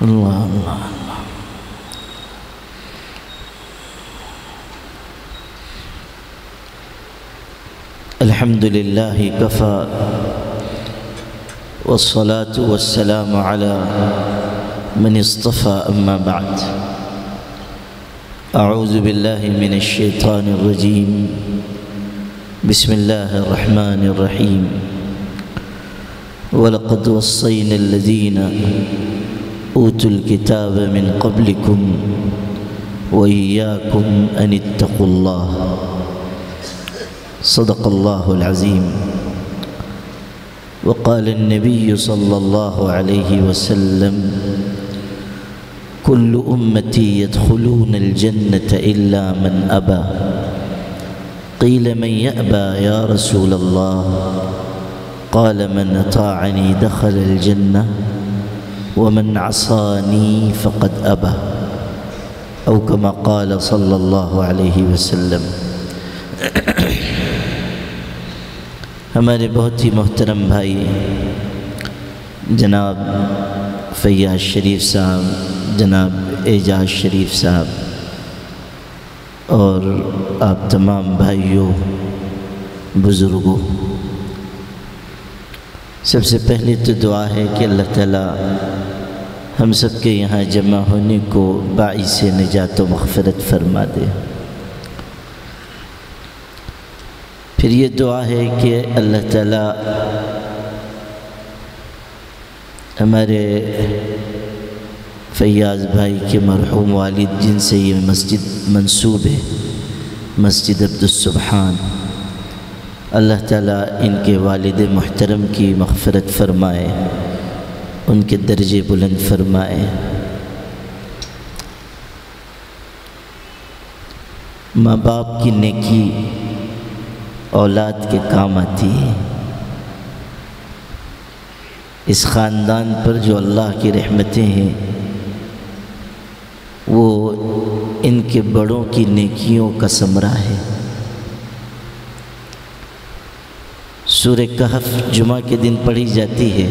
اللہ اللہ الحمد للہ کفا والصلاة والسلام على من اصطفى اما بعد اعوذ باللہ من الشیطان الرجیم بسم اللہ الرحمن الرحیم وَلَقَدْ وَصَّيْنَا الَّذِينَ أُوتُوا الْكِتَابَ مِنْ قَبْلِكُمْ وَإِيَّاكُمْ أَنِ اتَّقُوا اللَّهَ صدق الله العظيم وقال النبي صلى الله عليه وسلم كل أمتي يدخلون الجنة إلا من أبى قيل من يأبى يا رسول الله قال من أطاعني دخل الجنة ومن عصاني فقد أبى أو كما قال صلى الله عليه وسلم۔ ہمارے بہت ہی محترم بھائی جناب فیاض شریف صاحب، جناب اعجاز شریف صاحب اور آپ تمام بھائیوں بزرگوں، سب سے پہلے تو دعا ہے کہ اللہ تعالیٰ ہم سب کے یہاں جمع ہونے کو باعث نجات و مغفرت فرما دے۔ پھر یہ دعا ہے کہ اللہ تعالیٰ ہمارے فیاض بھائی کے مرحوم والد جن سے یہ مسجد منسوب ہے، مسجد عبدالسبحان، اللہ تعالیٰ ان کے والد محترم کی مغفرت فرمائے، ان کے درجے بلند فرمائے۔ ماں باپ کی نیکی اولاد کے کام آتی ہے۔ اس خاندان پر جو اللہ کی رحمتیں ہیں وہ ان کے بڑوں کی نیکیوں کا ثمرہ ہے۔ سورہ کہف جمعہ کے دن پڑھی جاتی ہے،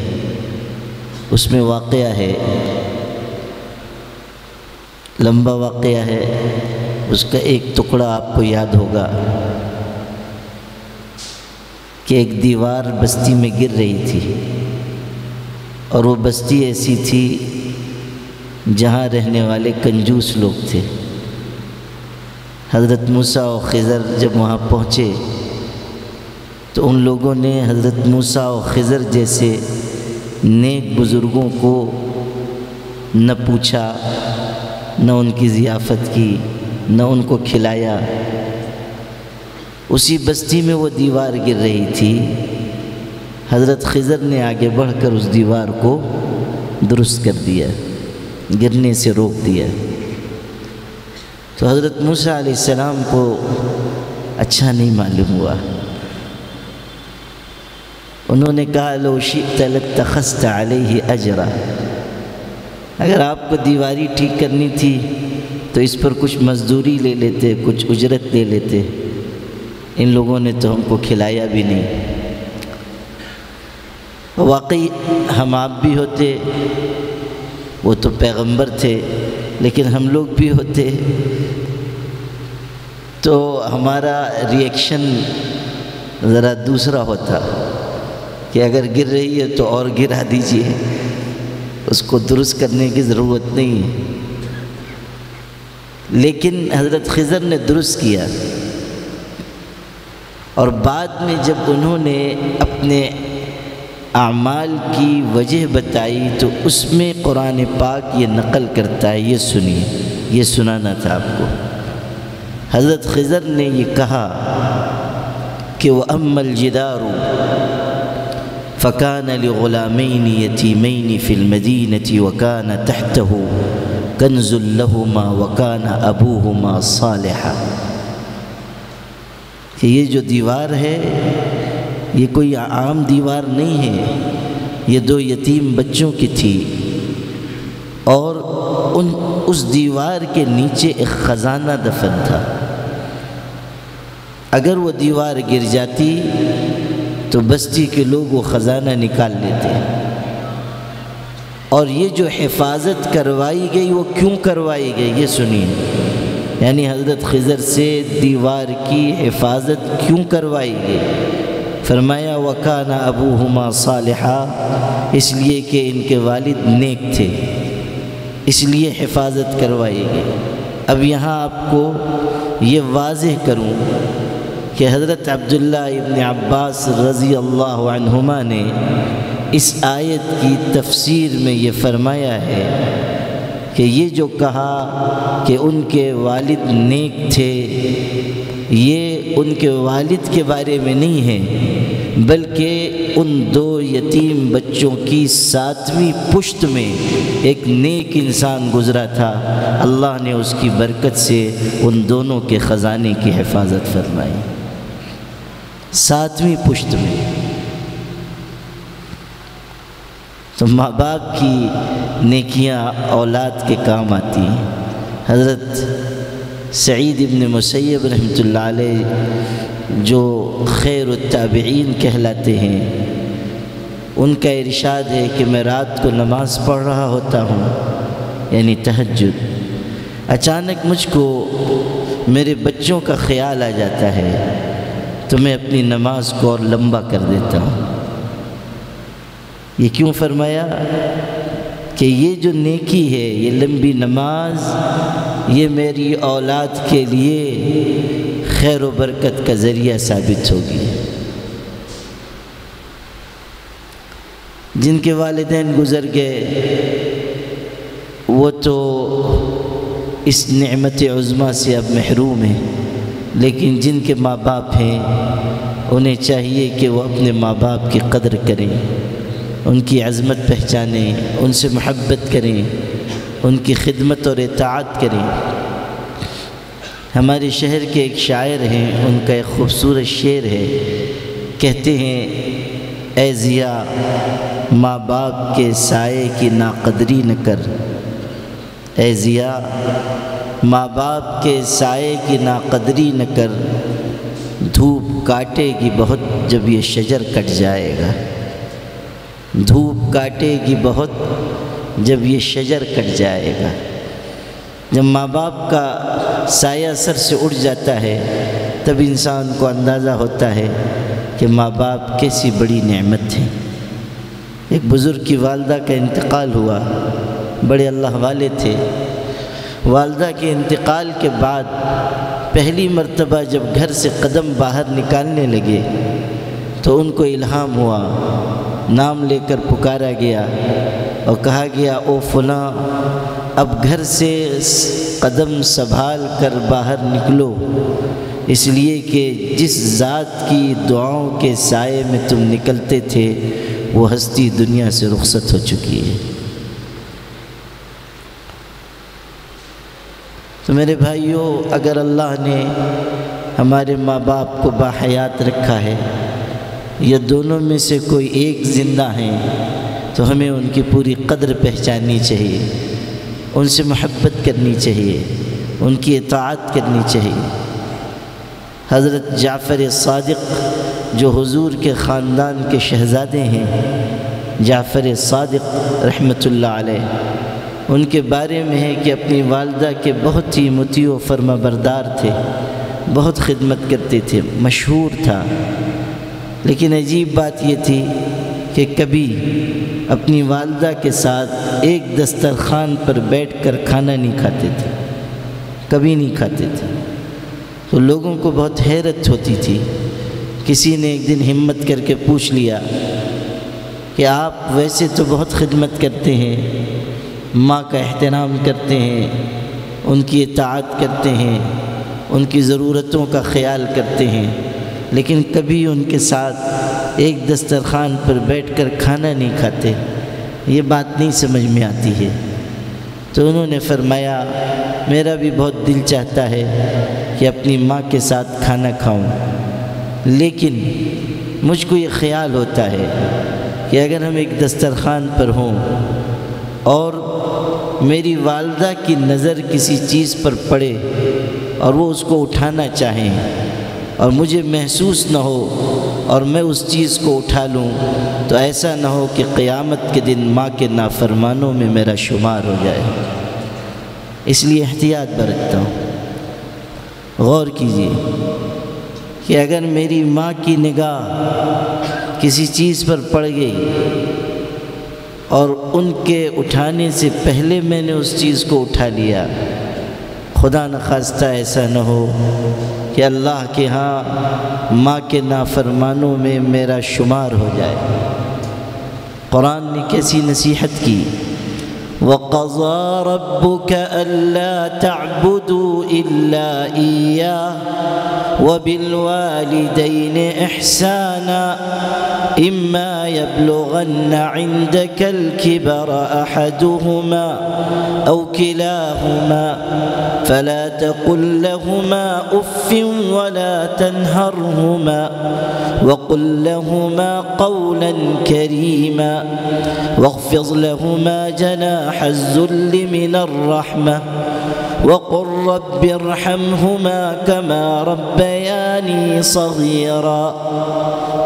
اس میں واقعہ ہے، لمبا واقعہ ہے، اس کا ایک ٹکڑا آپ کو یاد ہوگا کہ ایک دیوار بستی میں گر رہی تھی، اور وہ بستی ایسی تھی جہاں رہنے والے کنجوس لوگ تھے۔ حضرت موسیٰ و خضر جب وہاں پہنچے تو ان لوگوں نے حضرت موسیٰ و خضر جیسے نیک بزرگوں کو نہ پوچھا، نہ ان کی ضیافت کی، نہ ان کو کھلایا۔ اسی بستی میں وہ دیوار گر رہی تھی، حضرت خضر نے آگے بڑھ کر اس دیوار کو درست کر دیا، گرنے سے روک دیا۔ تو حضرت موسیٰ علیہ السلام کو اچھا نہیں معلوم ہوا، انہوں نے کہا لو شئت لاتخذت علیہ اجرا، اگر آپ کو دیواری ٹھیک کرنی تھی تو اس پر کچھ مزدوری لے لیتے، کچھ اجرت لے لیتے، ان لوگوں نے تو ہم کو کھلایا بھی نہیں۔ واقعی ہم آپ بھی ہوتے، وہ تو پیغمبر تھے، لیکن ہم لوگ بھی ہوتے تو ہمارا ریئیکشن ذرا دوسرا ہوتا کہ اگر گر رہی ہے تو اور گرا دیجئے، اس کو درست کرنے کی ضرورت نہیں ہے۔ لیکن حضرت خضر نے درست کیا، اور بعد میں جب انہوں نے اپنے اعمال کی وجہ بتائی تو اس میں قرآن پاک یہ نقل کرتا ہے، یہ سنیے، یہ سنانا تھا آپ کو۔ حضرت خضر نے یہ کہا کہ وَأَمَّا الْجِدَارُ فَكَانَ لِغُلَامَيْنِ يَتِيمَيْنِ فِي الْمَدِينَةِ وَكَانَ تَحْتَهُ كَنْزٌ لَهُمَا وَكَانَ أَبُوهُمَا صَالِحًا، کہ یہ جو دیوار ہے یہ کوئی عام دیوار نہیں ہے، یہ دو یتیم بچوں کی تھی، اور اس دیوار کے نیچے ایک خزانہ دفن تھا۔ اگر وہ دیوار گر جاتی تو بستی کے لوگ وہ خزانہ نکال لیتے، اور یہ جو حفاظت کروائی گئی وہ کیوں کروائی گئی یہ سنیے، یعنی حضرت خضر سے دیوار کی حفاظت کیوں کروائی گئی؟ فرمایا وَكَانَ أَبُوهُمَا صَالِحًا، اس لیے کہ ان کے والد نیک تھے، اس لیے حفاظت کروائی گئی۔ اب یہاں آپ کو یہ واضح کروں کہ حضرت عبداللہ ابن عباس رضی اللہ عنہما نے اس آیت کی تفسیر میں یہ فرمایا ہے کہ یہ جو کہا کہ ان کے والد نیک تھے، یہ ان کے والد کے بارے میں نہیں ہے، بلکہ ان دو یتیم بچوں کی 7ویں پشت میں ایک نیک انسان گزرا تھا، اللہ نے اس کی برکت سے ان دونوں کے خزانے کی حفاظت فرمائی 7ویں پشت میں۔ تو ماں باپ کی نیکیاں اولاد کے کام آتی ہیں۔ حضرت سعید ابن مسیب رحمۃ اللہ علیہ جو خیر التابعین کہلاتے ہیں، ان کا ارشاد ہے کہ میں رات کو نماز پڑھ رہا ہوتا ہوں، یعنی تہجد، اچانک مجھ کو میرے بچوں کا خیال آ جاتا ہے تو میں اپنی نماز کو اور لمبا کر دیتا ہوں۔ یہ کیوں فرمایا کہ یہ جو نیکی ہے، یہ لمبی نماز، یہ میری اولاد کے لیے خیر و برکت کا ذریعہ ثابت ہوگی۔ جن کے والدین گزر گئے وہ تو اس نعمت عظمیٰ سے اب محروم ہیں، لیکن جن کے ماں باپ ہیں انہیں چاہیے کہ وہ اپنے ماں باپ کی قدر کریں، ان کی عظمت پہچانیں، ان سے محبت کریں، ان کی خدمت اور اطاعت کریں۔ ہمارے شہر کے ایک شاعر ہیں، ان کا ایک خوبصورت شعر ہے، کہتے ہیں اے ضیا ماں باپ کے سائے کی ناقدری نہ کر، اے ضیا ماں باپ کے سائے کی ناقدری نہ کر، دھوپ کاٹے گی بہت جب یہ شجر کٹ جائے گا، دھوپ کاٹے گی بہت جب یہ شجر کٹ جائے گا۔ جب ماں باپ کا سایہ سر سے اٹھ جاتا ہے تب انسان کو اندازہ ہوتا ہے کہ ماں باپ کیسی بڑی نعمت ہے۔ ایک بزرگ کی والدہ کا انتقال ہوا، بڑے اللہ والے تھے۔ والدہ کے انتقال کے بعد پہلی مرتبہ جب گھر سے قدم باہر نکالنے لگے تو ان کو الہام ہوا، نام لے کر پکارا گیا اور کہا گیا او فلاں، اب گھر سے قدم سنبھال کر باہر نکلو، اس لیے کہ جس ذات کی دعاؤں کے سائے میں تم نکلتے تھے وہ ہستی دنیا سے رخصت ہو چکی ہے۔ تو میرے بھائیوں، اگر اللہ نے ہمارے ماں باپ کو باحیات رکھا ہے یا دونوں میں سے کوئی ایک زندہ ہیں تو ہمیں ان کی پوری قدر پہچاننی چاہیے، ان سے محبت کرنی چاہیے، ان کی اطاعت کرنی چاہیے۔ حضرت جعفر صادق جو حضور کے خاندان کے شہزادے ہیں، جعفر صادق رحمۃ اللہ علیہ، ان کے بارے میں ہے کہ اپنی والدہ کے بہت ہی مطیع و فرما بردار تھے، بہت خدمت کرتے تھے، مشہور تھا۔ لیکن عجیب بات یہ تھی کہ کبھی اپنی والدہ کے ساتھ ایک دسترخوان پر بیٹھ کر کھانا نہیں کھاتے تھے، کبھی نہیں کھاتے تھے۔ تو لوگوں کو بہت حیرت ہوتی تھی۔ کسی نے ایک دن ہمت کر کے پوچھ لیا کہ آپ ویسے تو بہت خدمت کرتے ہیں، ماں کا احترام کرتے ہیں، ان کی اطاعت کرتے ہیں، ان کی ضرورتوں کا خیال کرتے ہیں، لیکن کبھی ان کے ساتھ ایک دسترخوان پر بیٹھ کر کھانا نہیں کھاتے، یہ بات نہیں سمجھ میں آتی ہے۔ تو انہوں نے فرمایا میرا بھی بہت دل چاہتا ہے کہ اپنی ماں کے ساتھ کھانا کھاؤں، لیکن مجھ کو یہ خیال ہوتا ہے کہ اگر ہم ایک دسترخوان پر ہوں اور میری والدہ کی نظر کسی چیز پر پڑے اور وہ اس کو اٹھانا چاہیں اور مجھے محسوس نہ ہو اور میں اس چیز کو اٹھا لوں تو ایسا نہ ہو کہ قیامت کے دن ماں کے نافرمانوں میں میرا شمار ہو جائے۔ اس لیے احتیاط برتتا ہوں۔ غور کیجیے کہ اگر میری ماں کی نگاہ کسی چیز پر پڑ گئی اور ان کے اٹھانے سے پہلے میں نے اس چیز کو اٹھا لیا، خدا نخواستہ ایسا نہ ہو کہ اللہ کے ہاں ماں کے نافرمانوں میں میرا شمار ہو جائے۔ قرآن نے کیسی نصیحت کی، وَقَضَىٰ رَبُّكَ أَلَّا تَعْبُدُوا إِلَّا إِيَّاهُ وَبِالْوَالِدَيْنِ إِحْسَانًا إِمَّا يَبْلُغَنَّ عِندَكَ الْكِبَرَ أَحَدُهُمَا أَوْ كِلَاهُمَا فَلَا تَقُل لَّهُمَا أُفٍّ وَلَا تَنْهَرْهُمَا وَقُل لَّهُمَا قَوْلًا كَرِيمًا وَاخْفِضْ لَهُمَا جَنَاحَ الذُّلِّ مِنَ الرَّحْمَةِ وَقُل رَّبِّ ارْحَمْهُمَا كَمَا رَبَّيَانِي صَغِيرًا۔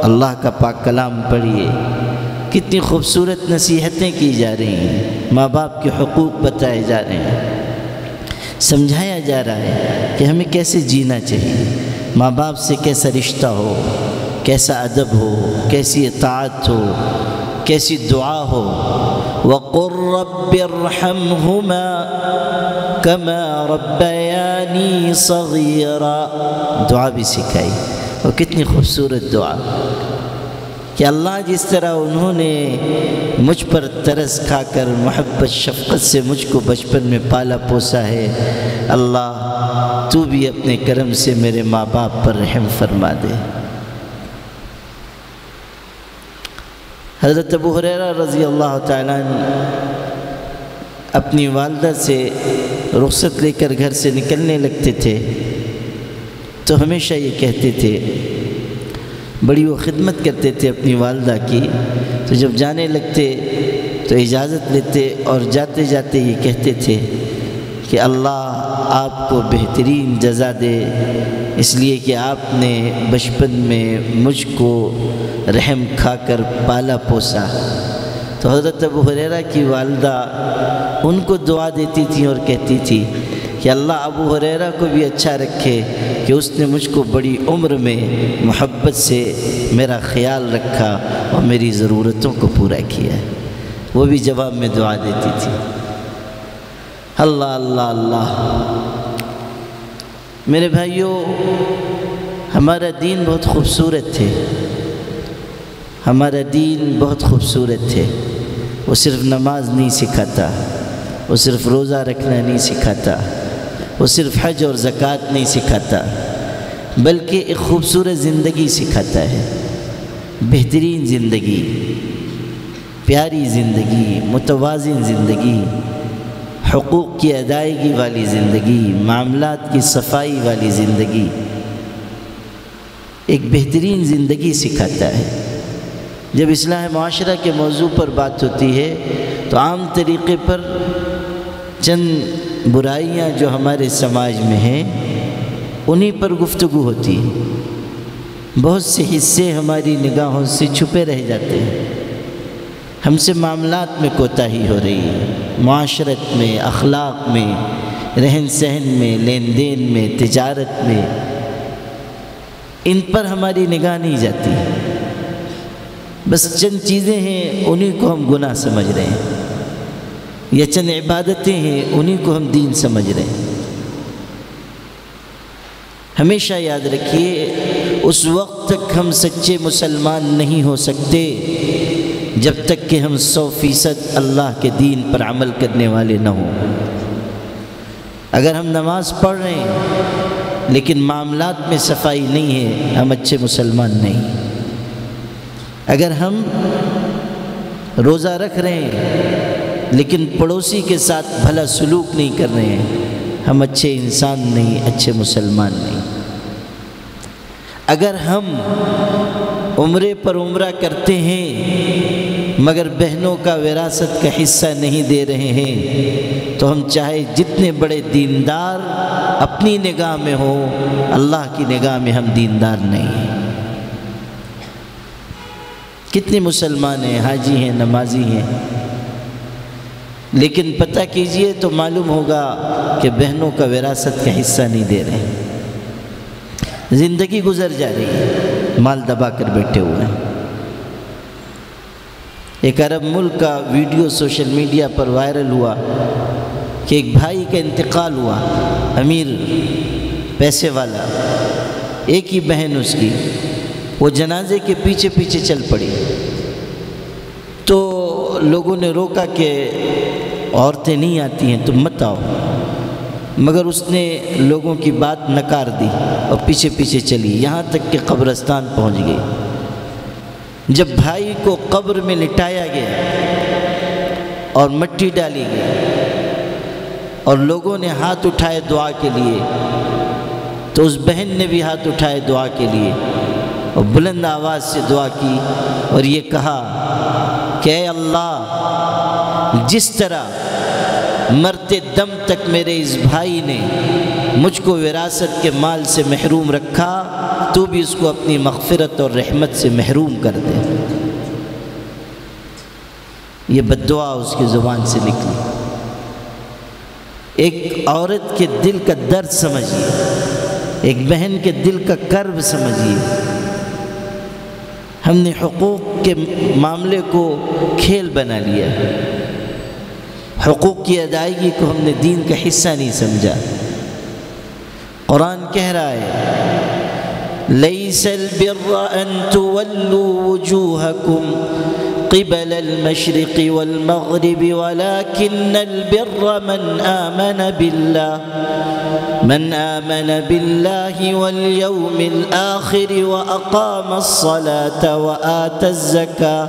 اللہ کا پاک کلام پڑھیے، کتنی خوبصورت نصیحتیں کی جا رہی ہیں، ماں باپ کے حقوق بتائے جا رہے ہیں، سمجھایا جا رہا ہے کہ ہمیں کیسے جینا چاہیے، ماں باپ سے کیسا رشتہ ہو، کیسا ادب ہو، کیسی اطاعت ہو، کیسی دعا ہو۔ وَقُل رَّبِّ ارْحَمْهُمَا كَمَا رَبَّيَانِي صَغِيرًا، دعا بھی سکھائی، اور کتنی خوبصورت دعا کہ اللہ جس طرح انہوں نے مجھ پر ترس کھا کر محبت شفقت سے مجھ کو بچپن میں پالا پوسا ہے، اللہ تو بھی اپنے کرم سے میرے ماں باپ پر رحم فرما دے۔ حضرت ابو ہریرہ رضی اللہ تعالیٰ عنہ اپنی والدہ سے رخصت لے کر گھر سے نکلنے لگتے تھے تو ہمیشہ یہ کہتے تھے، بڑی وہ خدمت کرتے تھے اپنی والدہ کی، تو جب جانے لگتے تو اجازت لیتے اور جاتے جاتے یہ کہتے تھے کہ اللہ آپ کو بہترین جزا دے، اس لیے کہ آپ نے بچپن میں مجھ کو رحم کھا کر پالا پوسا۔ تو حضرت ابو ہریرہ کی والدہ ان کو دعا دیتی تھی اور کہتی تھی کہ اللہ ابو ہریرہ کو بھی اچھا رکھے کہ اس نے مجھ کو بڑی عمر میں محبت سے میرا خیال رکھا اور میری ضرورتوں کو پورا کیا ہے۔ وہ بھی جواب میں دعا دیتی تھی۔ اللہ اللہ اللہ۔ میرے بھائیوں، ہمارا دین بہت خوبصورت ہے، ہمارا دین بہت خوبصورت ہے۔ وہ صرف نماز نہیں سکھاتا، وہ صرف روزہ رکھنا نہیں سکھاتا، وہ صرف حج اور زکوٰۃ نہیں سکھاتا، بلکہ ایک خوبصورت زندگی سکھاتا ہے، بہترین زندگی، پیاری زندگی، متوازن زندگی، حقوق کی ادائیگی والی زندگی، معاملات کی صفائی والی زندگی، ایک بہترین زندگی سکھاتا ہے۔ جب اصلاح معاشرہ کے موضوع پر بات ہوتی ہے تو عام طریقے پر چند برائیاں جو ہمارے سماج میں ہیں انہی پر گفتگو ہوتی ہے، بہت سے حصے ہماری نگاہوں سے چھپے رہ جاتے ہیں، ہم سے معاملات میں کوتاہی ہو رہی ہے، معاشرت میں، اخلاق میں، رہن سہن میں، لین دین میں، تجارت میں، ان پر ہماری نگاہ نہیں جاتی، بس چند چیزیں ہیں انہی کو ہم گناہ سمجھ رہے ہیں، یا چند عبادتیں ہیں انہی کو ہم دین سمجھ رہے ہیں۔ ہمیشہ یاد رکھیے، اس وقت تک ہم سچے مسلمان نہیں ہو سکتے جب تک کہ ہم 100% اللہ کے دین پر عمل کرنے والے نہ ہوں۔ اگر ہم نماز پڑھ رہے ہیں لیکن معاملات میں صفائی نہیں ہے، ہم اچھے مسلمان نہیں۔ اگر ہم روزہ رکھ رہے ہیں لیکن پڑوسی کے ساتھ بھلا سلوک نہیں کر رہے ہیں، ہم اچھے انسان نہیں، اچھے مسلمان نہیں۔ اگر ہم عمرے پر عمرہ کرتے ہیں مگر بہنوں کا وراثت کا حصہ نہیں دے رہے ہیں تو ہم چاہے جتنے بڑے دیندار اپنی نگاہ میں ہوں، اللہ کی نگاہ میں ہم دیندار نہیں ہیں۔ کتنے مسلمان ہیں، حاجی ہیں، نمازی ہیں، لیکن پتہ کیجئے تو معلوم ہوگا کہ بہنوں کا وراثت کا حصہ نہیں دے رہے ہیں۔ زندگی گزر جا رہی ہے، مال دبا کر بیٹھے ہوئے ہیں۔ ایک عرب ملک کا ویڈیو سوشل میڈیا پر وائرل ہوا کہ ایک بھائی کا انتقال ہوا، امیر پیسے والا، ایک ہی بہن اس کی، وہ جنازے کے پیچھے پیچھے چل پڑی تو لوگوں نے روکا کہ عورتیں نہیں آتی ہیں تم مت آؤ، مگر اس نے لوگوں کی بات نکار دی اور پیچھے پیچھے چلی، یہاں تک کہ قبرستان پہنچ گئی۔ جب بھائی کو قبر میں لٹایا گیا اور مٹی ڈالی گئی اور لوگوں نے ہاتھ اٹھائے دعا کے لیے، تو اس بہن نے بھی ہاتھ اٹھائے دعا کے لیے اور بلند آواز سے دعا کی اور یہ کہا کہ اے اللہ، جس طرح مرتے دم تک میرے اس بھائی نے مجھ کو وراثت کے مال سے محروم رکھا، تو بھی اس کو اپنی مغفرت اور رحمت سے محروم کر دے۔ یہ بد دعا اس کی زبان سے نکلی۔ ایک عورت کے دل کا درد سمجھیے، ایک بہن کے دل کا کرب سمجھیے۔ ہم نے حقوق کے معاملے کو کھیل بنا لیا، حقوق کی ادائیگی کو ہم نے دین کا حصہ نہیں سمجھا۔ قرآن کہہ رہا ہے لَيْسَ الْبِرَّ أَن تُوَلُّوا وُجُوهَكُمْ قِبَلَ الْمَشْرِقِ وَالْمَغْرِبِ وَلَكِنَّ الْبِرَّ مَنْ آمَنَ بِاللَّهِ وَالْيَوْمِ الْآخِرِ وَأَقَامَ الصَّلَاةَ وَآتَى الزَّكَاةَ۔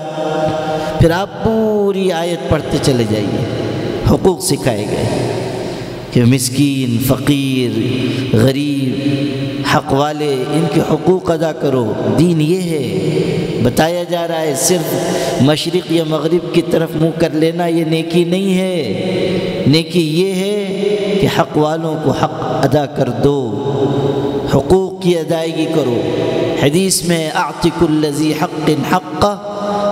پھر آپ پوری آیت پڑھتے چلے جائیے، حقوق سکھائے گئے کہ مسکین، فقیر، غریب، حق والے، ان کے حقوق ادا کرو۔ دین یہ ہے، بتایا جا رہا ہے صرف مشرق یا مغرب کی طرف منہ کر لینا یہ نیکی نہیں ہے، نیکی یہ ہے کہ حق والوں کو حق ادا کر دو، حقوق کی ادائیگی کرو۔ حدیث میں اعط کل ذی حق حقہ،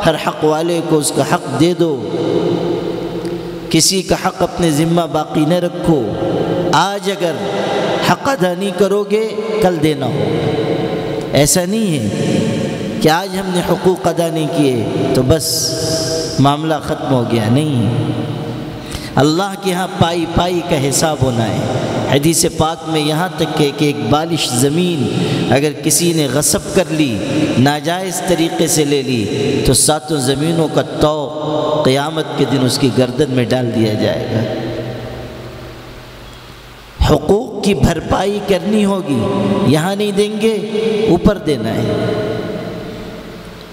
ہر حق والے کو اس کا حق دے دو، کسی کا حق اپنے ذمہ باقی نہ رکھو۔ آج اگر حق ادا نہیں کرو گے کل دینا ہو۔ ایسا نہیں ہے کہ آج ہم نے حقوق ادا نہیں کیے تو بس معاملہ ختم ہو گیا، نہیں، اللہ کے ہاں پائی پائی کا حساب ہونا ہے۔ حدیث پاک میں یہاں تک کہ ایک بالش زمین اگر کسی نے غصب کر لی، ناجائز طریقے سے لے لی، تو 7 زمینوں کا طوق قیامت کے دن اس کی گردن میں ڈال دیا جائے گا۔ حقوق کی بھرپائی کرنی ہوگی، یہاں نہیں دیں گے اوپر دینا ہے۔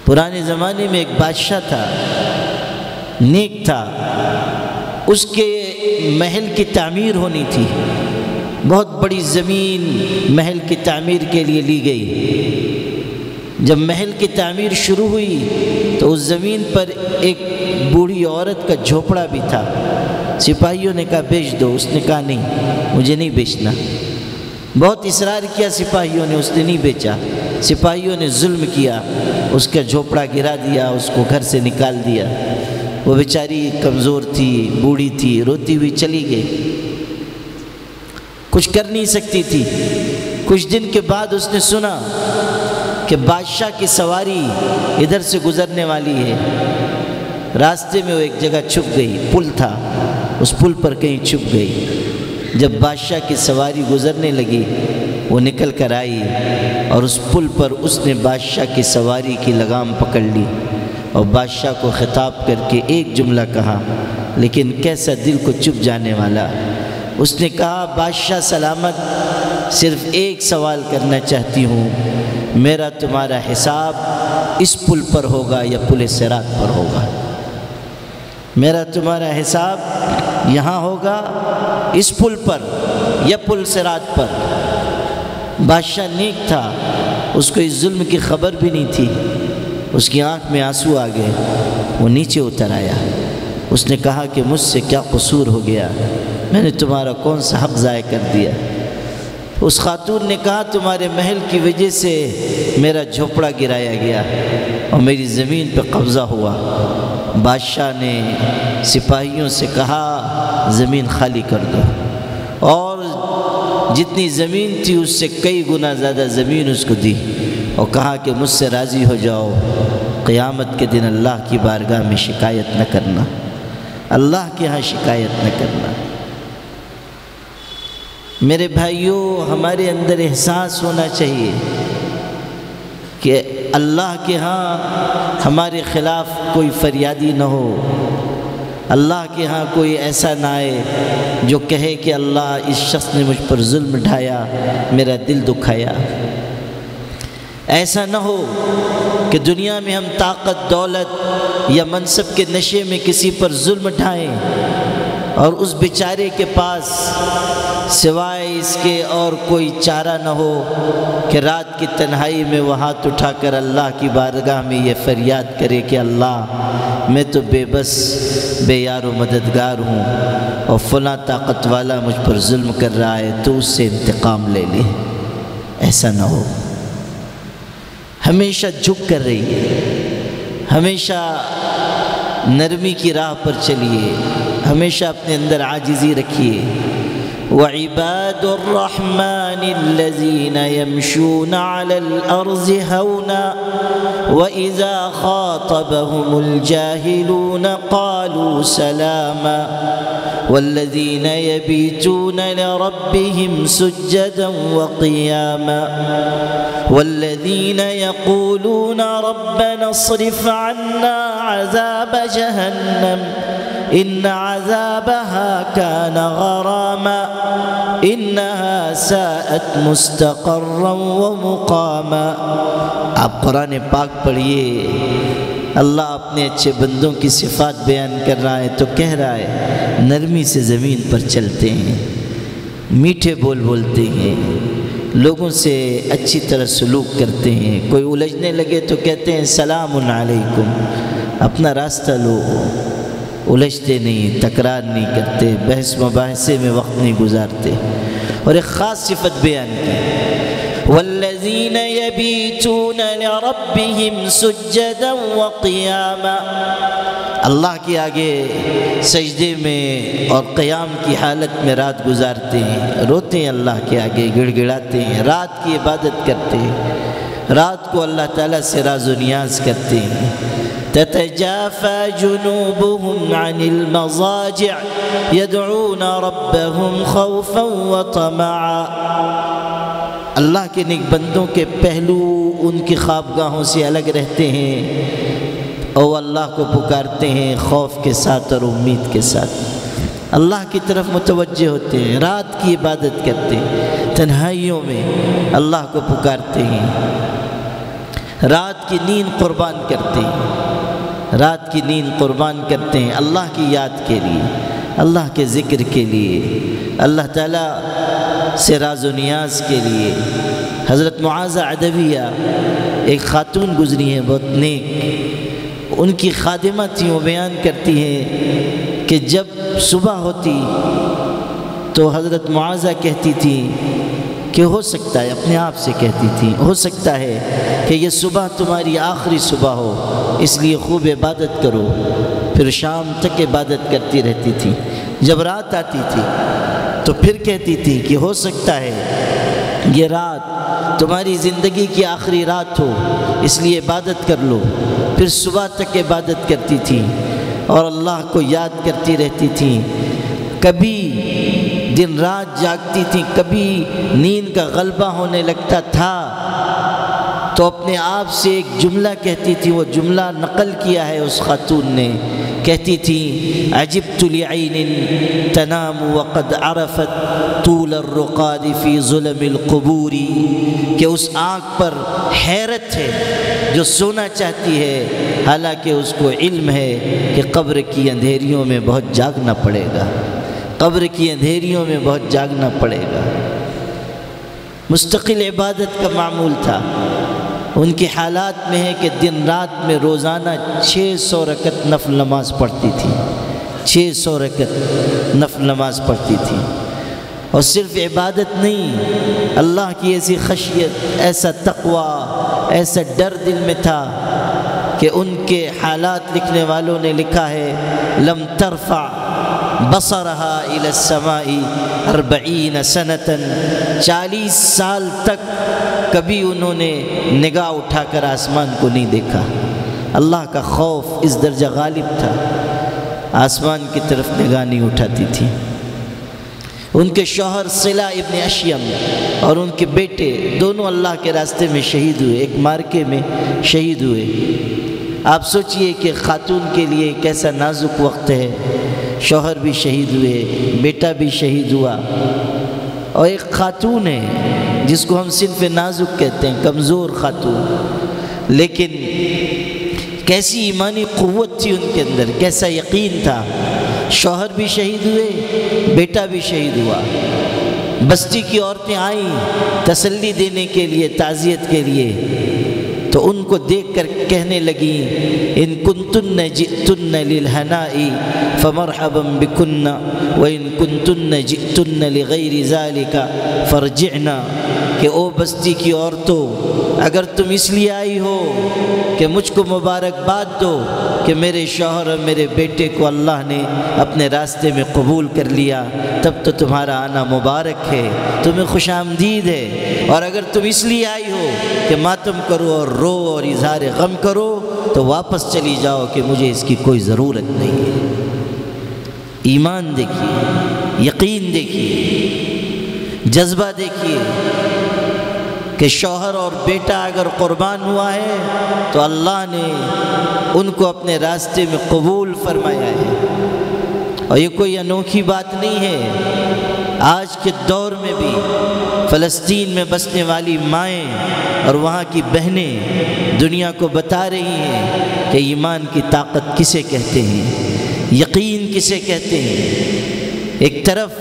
پرانے زمانے میں ایک بادشاہ تھا، نیک تھا، اس کے محل کی تعمیر ہونی تھی، بہت بڑی زمین محل کی تعمیر کے لیے لی گئی۔ جب محل کی تعمیر شروع ہوئی تو اس زمین پر ایک بوڑھی عورت کا جھوپڑا بھی تھا۔ سپاہیوں نے کہا بیچ دو، اس نے کہا نہیں، مجھے نہیں بیچنا۔ بہت اصرار کیا سپاہیوں نے، اس نے نہیں بیچا۔ سپاہیوں نے ظلم کیا، اس کا جھوپڑا گرا دیا، اس کو گھر سے نکال دیا۔ وہ بیچاری کمزور تھی، بوڑھی تھی، روتی ہوئی چلی گئی، کچھ کر نہیں سکتی تھی۔ کچھ دن کے بعد اس نے سنا کہ بادشاہ کی سواری ادھر سے گزرنے والی ہے۔ راستے میں وہ ایک جگہ چھپ گئی، پل تھا، اس پل پر کہیں چھپ گئی۔ جب بادشاہ کی سواری گزرنے لگی وہ نکل کر آئی اور اس پل پر اس نے بادشاہ کی سواری کی لگام پکڑ لی اور بادشاہ کو خطاب کر کے ایک جملہ کہا، لیکن کیسا دل کو چپ جانے والا۔ اس نے کہا بادشاہ سلامت، صرف ایک سوال کرنا چاہتی ہوں، میرا تمہارا حساب اس پل پر ہوگا یا پل صراط پر ہوگا؟ میرا تمہارا حساب یہاں ہوگا اس پل پر یا پل صراط پر؟ بادشاہ نیک تھا، اس کو اس ظلم کی خبر بھی نہیں تھی۔ اس کی آنکھ میں آنسو آ گئے، وہ نیچے اتر آیا۔ اس نے کہا کہ مجھ سے کیا قصور ہو گیا، میں نے تمہارا کون سا حق ضائع کر دیا؟ اس خاتون نے کہا تمہارے محل کی وجہ سے میرا جھوپڑا گرایا گیا اور میری زمین پہ قبضہ ہوا۔ بادشاہ نے سپاہیوں سے کہا زمین خالی کر دو، اور جتنی زمین تھی اس سے کئی گنا زیادہ زمین اس کو دی، اور کہا کہ مجھ سے راضی ہو جاؤ، قیامت کے دن اللہ کی بارگاہ میں شکایت نہ کرنا، اللہ کے ہاں شکایت نہ کرنا۔ میرے بھائیوں، ہمارے اندر احساس ہونا چاہیے کہ اللہ کے ہاں ہمارے خلاف کوئی فریادی نہ ہو، اللہ کے ہاں کوئی ایسا نہ آئے جو کہے کہ اللہ اس شخص نے مجھ پر ظلم ڈھایا، میرا دل دکھایا۔ ایسا نہ ہو کہ دنیا میں ہم طاقت، دولت یا منصب کے نشے میں کسی پر ظلم ڈھائیں اور اس بیچارے کے پاس سوائے اس کے اور کوئی چارہ نہ ہو کہ رات کی تنہائی میں وہ ہاتھ اٹھا کر اللہ کی بارگاہ میں یہ فریاد کرے کہ اللہ میں تو بے بس، بے یار و مددگار ہوں، اور فلاں طاقت والا مجھ پر ظلم کر رہا ہے تو اس سے انتقام لے لے۔ ایسا نہ ہو۔ ہمیشہ جھک کر رہیے، ہمیشہ نرمی کی راہ پر چلیے، ہمیشہ اپنے اندر عاجزی رکھیے۔ وعباد الرحمن الذين يمشون على الأرض هونا وإذا خاطبهم الجاهلون قالوا سلاما والذين يبيتون لربهم سجدا وقياما والذين يقولون ربنا اصرف عنا عذاب جهنم إن عذابها كان غراما إنها ساءت مستقرا ومقاما۔ آپ قرآن پاک پڑھیے، اللہ اپنے اچھے بندوں کی صفات بیان کر رہا ہے تو کہہ رہا ہے نرمی سے زمین پر چلتے ہیں، میٹھے بول بولتے ہیں، لوگوں سے اچھی طرح سلوک کرتے ہیں، کوئی الجھنے لگے تو کہتے ہیں سلام علیکم، اپنا راستہ لو، الجھتے نہیں، تکرار نہیں کرتے، بحث مباحثے میں وقت نہیں گزارتے۔ اور ایک خاص صفت بیان کی، والذین یبیتون لربہم سجدا وقیاما، اللہ کے آگے سجدے میں اور قیام کی حالت میں رات گزارتے ہیں، روتے ہیں اللہ کے آگے، گڑ گڑاتے ہیں، رات کی عبادت کرتے ہیں، رات کو اللہ تعالیٰ سے راز و نیاز کرتے ہیں۔ تتجافى جنوبهم عن المضاجع يدعون ربهم خوفا وطمعا، اللہ کے نیک بندوں کے پہلو ان کی خوابگاہوں سے الگ رہتے ہیں اور اللہ کو پکارتے ہیں خوف کے ساتھ اور امید کے ساتھ، اللہ کی طرف متوجہ ہوتے ہیں، رات کی عبادت کرتے ہیں، تنہائیوں میں اللہ کو پکارتے ہیں، رات کی نیند قربان کرتے ہیں، رات کی نیند قربان کرتے ہیں اللہ کی یاد کے لیے، اللہ کے ذکر کے لیے، اللہ تعالیٰ سے راز و نیاز کے لیے۔ حضرت معاذہ عدویہ ایک خاتون گزری ہیں بہت نیک، ان کی خادمہ تھیں، وہ بیان کرتی ہیں کہ جب صبح ہوتی تو حضرت معاذہ کہتی تھی کہ ہو سکتا ہے، اپنے آپ سے کہتی تھی ہو سکتا ہے کہ یہ صبح تمہاری آخری صبح ہو، اس لیے خوب عبادت کرو۔ پھر شام تک عبادت کرتی رہتی تھی، جب رات آتی تھی تو پھر کہتی تھی کہ ہو سکتا ہے یہ رات تمہاری زندگی کی آخری رات ہو، اس لیے عبادت کر لو۔ پھر صبح تک عبادت کرتی تھی اور اللہ کو یاد کرتی رہتی تھی، کبھی دن رات جاگتی تھی، کبھی نیند کا غلبہ ہونے لگتا تھا تو اپنے آپ سے ایک جملہ کہتی تھی، وہ جملہ نقل کیا ہے اس خاتون نے، کہتی تھی عجبت لعین تنام وقد عرفت طول الرقاد فی ظلم القبور، کہ اس آنکھ پر حیرت ہے جو سونا چاہتی ہے حالانکہ اس کو علم ہے کہ قبر کی اندھیریوں میں بہت جاگنا پڑے گا، قبر کی اندھیریوں میں بہت جاگنا پڑے گا۔ مستقل عبادت کا معمول تھا، ان کی حالات میں ہے کہ دن رات میں روزانہ 600 رکعت نفل نماز پڑھتی تھی، 600 رکعت نفل نماز پڑھتی تھی۔ اور صرف عبادت نہیں، اللہ کی ایسی خشیت، ایسا تقوی، ایسا ڈر دل میں تھا کہ ان کے حالات لکھنے والوں نے لکھا ہے لم ترفع بصرها الى السماء 40 سنة، 40 سال تک کبھی انہوں نے نگاہ اٹھا کر آسمان کو نہیں دیکھا۔ اللہ کا خوف اس درجہ غالب تھا، آسمان کی طرف نگاہ نہیں اٹھاتی تھی۔ ان کے شوہر صلہ ابن اشیم اور ان کے بیٹے دونوں اللہ کے راستے میں شہید ہوئے، ایک مارکے میں شہید ہوئے۔ آپ سوچئے کہ خاتون کے لیے کیسا نازک وقت ہے، شوہر بھی شہید ہوئے، بیٹا بھی شہید ہوا، اور ایک خاتون ہے جس کو ہم صنف نازک کہتے ہیں، کمزور خاتون، لیکن کیسی ایمانی قوت تھی ان کے اندر، کیسا یقین تھا۔ شوہر بھی شہید ہوئے، بیٹا بھی شہید ہوا۔ بستی کی عورتیں آئیں تسلی دینے کے لیے، تعزیت کے لیے، تو ان کو دیکھ کر کہنے لگیں ان کنتن جئتن للہناء فمرحبا بکن وان کنتن جئتن لغیر ذالک فرجعنا، کہ او بستی کی عورتوں، اگر تم اس لیے آئی ہو کہ مجھ کو مبارکباد دو کہ میرے شوہر اور میرے بیٹے کو اللہ نے اپنے راستے میں قبول کر لیا، تب تو تمہارا آنا مبارک ہے، تمہیں خوش آمدید ہے، اور اگر تم اس لیے آئی ہو کہ ماتم کرو اور رو اور اظہار غم کرو تو واپس چلی جاؤ کہ مجھے اس کی کوئی ضرورت نہیں ہے۔ ایمان دیکھیے، یقین دیکھیے، جذبہ دیکھیے کہ شوہر اور بیٹا اگر قربان ہوا ہے تو اللہ نے ان کو اپنے راستے میں قبول فرمایا ہے۔ اور یہ کوئی انوکھی بات نہیں ہے، آج کے دور میں بھی فلسطین میں بسنے والی مائیں اور وہاں کی بہنیں دنیا کو بتا رہی ہیں کہ ایمان کی طاقت کسے کہتے ہیں، یقین کسے کہتے ہیں۔ ایک طرف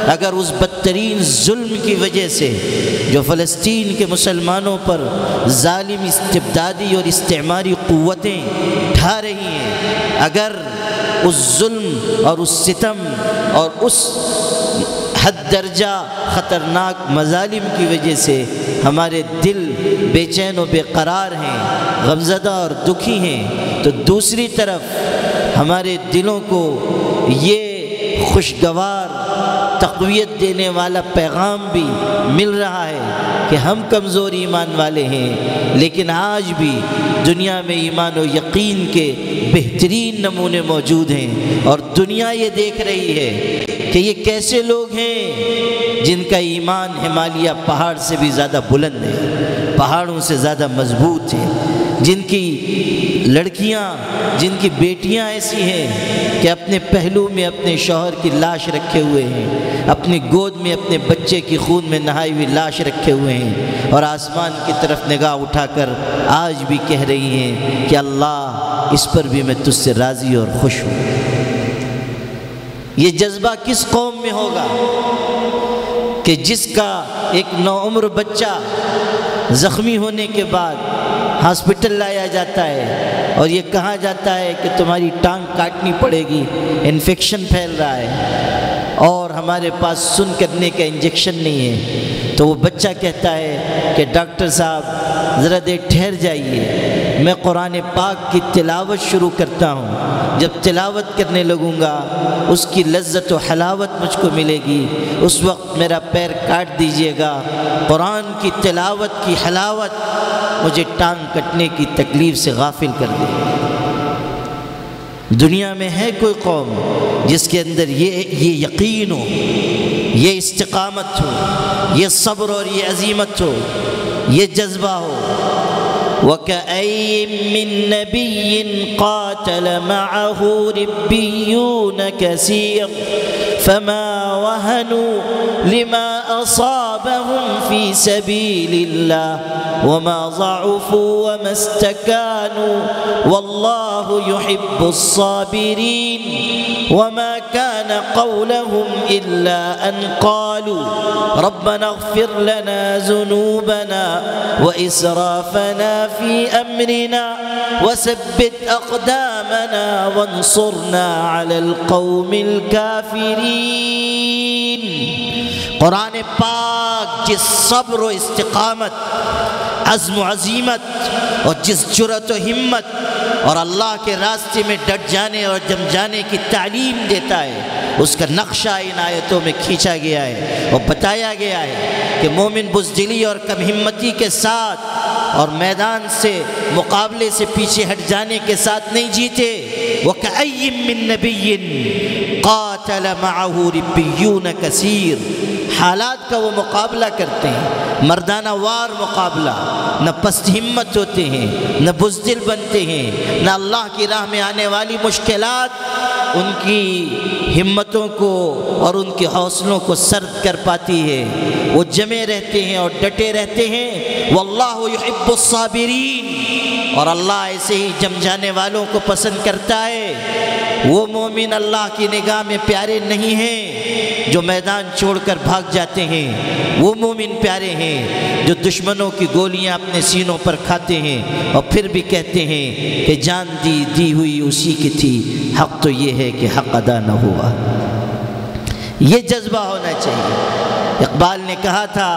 اگر اس بدترین ظلم کی وجہ سے جو فلسطین کے مسلمانوں پر ظالم استبدادی اور استعماری قوتیں ڈھا رہی ہیں، اگر اس ظلم اور اس ستم اور اس حد درجہ خطرناک مظالم کی وجہ سے ہمارے دل بے چین و بے قرار ہیں، غمزدہ اور دکھی ہیں، تو دوسری طرف ہمارے دلوں کو یہ خوشگوار تقویت دینے والا پیغام بھی مل رہا ہے کہ ہم کمزور ایمان والے ہیں، لیکن آج بھی دنیا میں ایمان و یقین کے بہترین نمونے موجود ہیں، اور دنیا یہ دیکھ رہی ہے کہ یہ کیسے لوگ ہیں جن کا ایمان ہمالیہ پہاڑ سے بھی زیادہ بلند ہے، پہاڑوں سے زیادہ مضبوط ہے، جن کی لڑکیاں، جن کی بیٹیاں ایسی ہیں کہ اپنے پہلو میں اپنے شوہر کی لاش رکھے ہوئے ہیں، اپنی گود میں اپنے بچے کی خون میں نہائی ہوئی لاش رکھے ہوئے ہیں، اور آسمان کی طرف نگاہ اٹھا کر آج بھی کہہ رہی ہیں کہ اللہ اس پر بھی میں تجھ سے راضی اور خوش ہوں۔ یہ جذبہ کس قوم میں ہوگا کہ جس کا ایک نوعمر بچہ زخمی ہونے کے بعد ہاسپٹل لایا جاتا ہے اور یہ کہا جاتا ہے کہ تمہاری ٹانگ کاٹنی پڑے گی، انفیکشن پھیل رہا ہے اور ہمارے پاس سن کرنے کا انجیکشن نہیں ہے، تو وہ بچہ کہتا ہے کہ ڈاکٹر صاحب ذرا دیر ٹھہر جائیے، میں قرآن پاک کی تلاوت شروع کرتا ہوں، جب تلاوت کرنے لگوں گا اس کی لذت و حلاوت مجھ کو ملے گی، اس وقت میرا پیر کاٹ دیجئے گا، قرآن کی تلاوت کی حلاوت مجھے ٹانگ کٹنے کی تکلیف سے غافل کر دے۔ دنیا میں ہے کوئی قوم جس کے اندر یہ یقین ہو، یہ استقامت ہو، یہ صبر اور یہ عزیمت ہو، یہ جذبہ ہو۔ وَكَأَيٍّ مِّن نَّبِيٍّ قَاتَلَ مَعَهُ رِبِّيُّونَ كَثِيرٌ فَمَا وَهَنُوا لِمَا أَصَابَهُمْ فِي سَبِيلِ اللَّهِ وَمَا ضَعُفُوا وَمَا اسْتَكَانُوا وَاللَّهُ يُحِبُّ الصَّابِرِينَ وَمَا كَانَ قَوْلَهُمْ إِلَّا أَن قَالُوا رَبَّنَا اغْفِرْ لَنَا ذُنُوبَنَا وَإِسْرَافَنَا فِي أَمْرِنَا وَثَبِّتْ أَقْدَامَنَا وَانصُرْنَا عَلَى الْقَوْمِ الْكَافِرِينَ قرآن پاک جس صبر و استقامت، عزم و عزیمت اور جس جرأت و ہمت اور اللہ کے راستے میں ڈٹ جانے اور جم جانے کی تعلیم دیتا ہے، اس کا نقشہ ان آیتوں میں کھینچا گیا ہے اور بتایا گیا ہے کہ مومن بزدلی اور کم ہمتی کے ساتھ اور میدان سے مقابلے سے پیچھے ہٹ جانے کے ساتھ نہیں جیتے۔ وَكَأَيٍّ مِّن نَبِيٍّ قَاتَلَ مَعَهُ رِبِّيُّونَ كَثِيرٌ، حالات کا وہ مقابلہ کرتے ہیں، مردانہ وار مقابلہ، نہ پست ہمت ہوتے ہیں، نہ بزدل بنتے ہیں، نہ اللہ کی راہ میں آنے والی مشکلات ان کی ہمتوں کو اور ان کے حوصلوں کو سرد کر پاتی ہے۔ وہ جمے رہتے ہیں اور ڈٹے رہتے ہیں۔ واللہ یحب الصابرین، اور اللہ ایسے ہی جم جانے والوں کو پسند کرتا ہے۔ وہ مومن اللہ کی نگاہ میں پیارے نہیں ہیں جو میدان چھوڑ کر بھاگ جاتے ہیں، وہ مومن پیارے ہیں جو دشمنوں کی گولیاں اپنے سینوں پر کھاتے ہیں اور پھر بھی کہتے ہیں کہ جان دی ہوئی اسی کی تھی، حق تو یہ ہے کہ حق ادا نہ ہوا۔ یہ جذبہ ہونا چاہیے۔ اقبال نے کہا تھا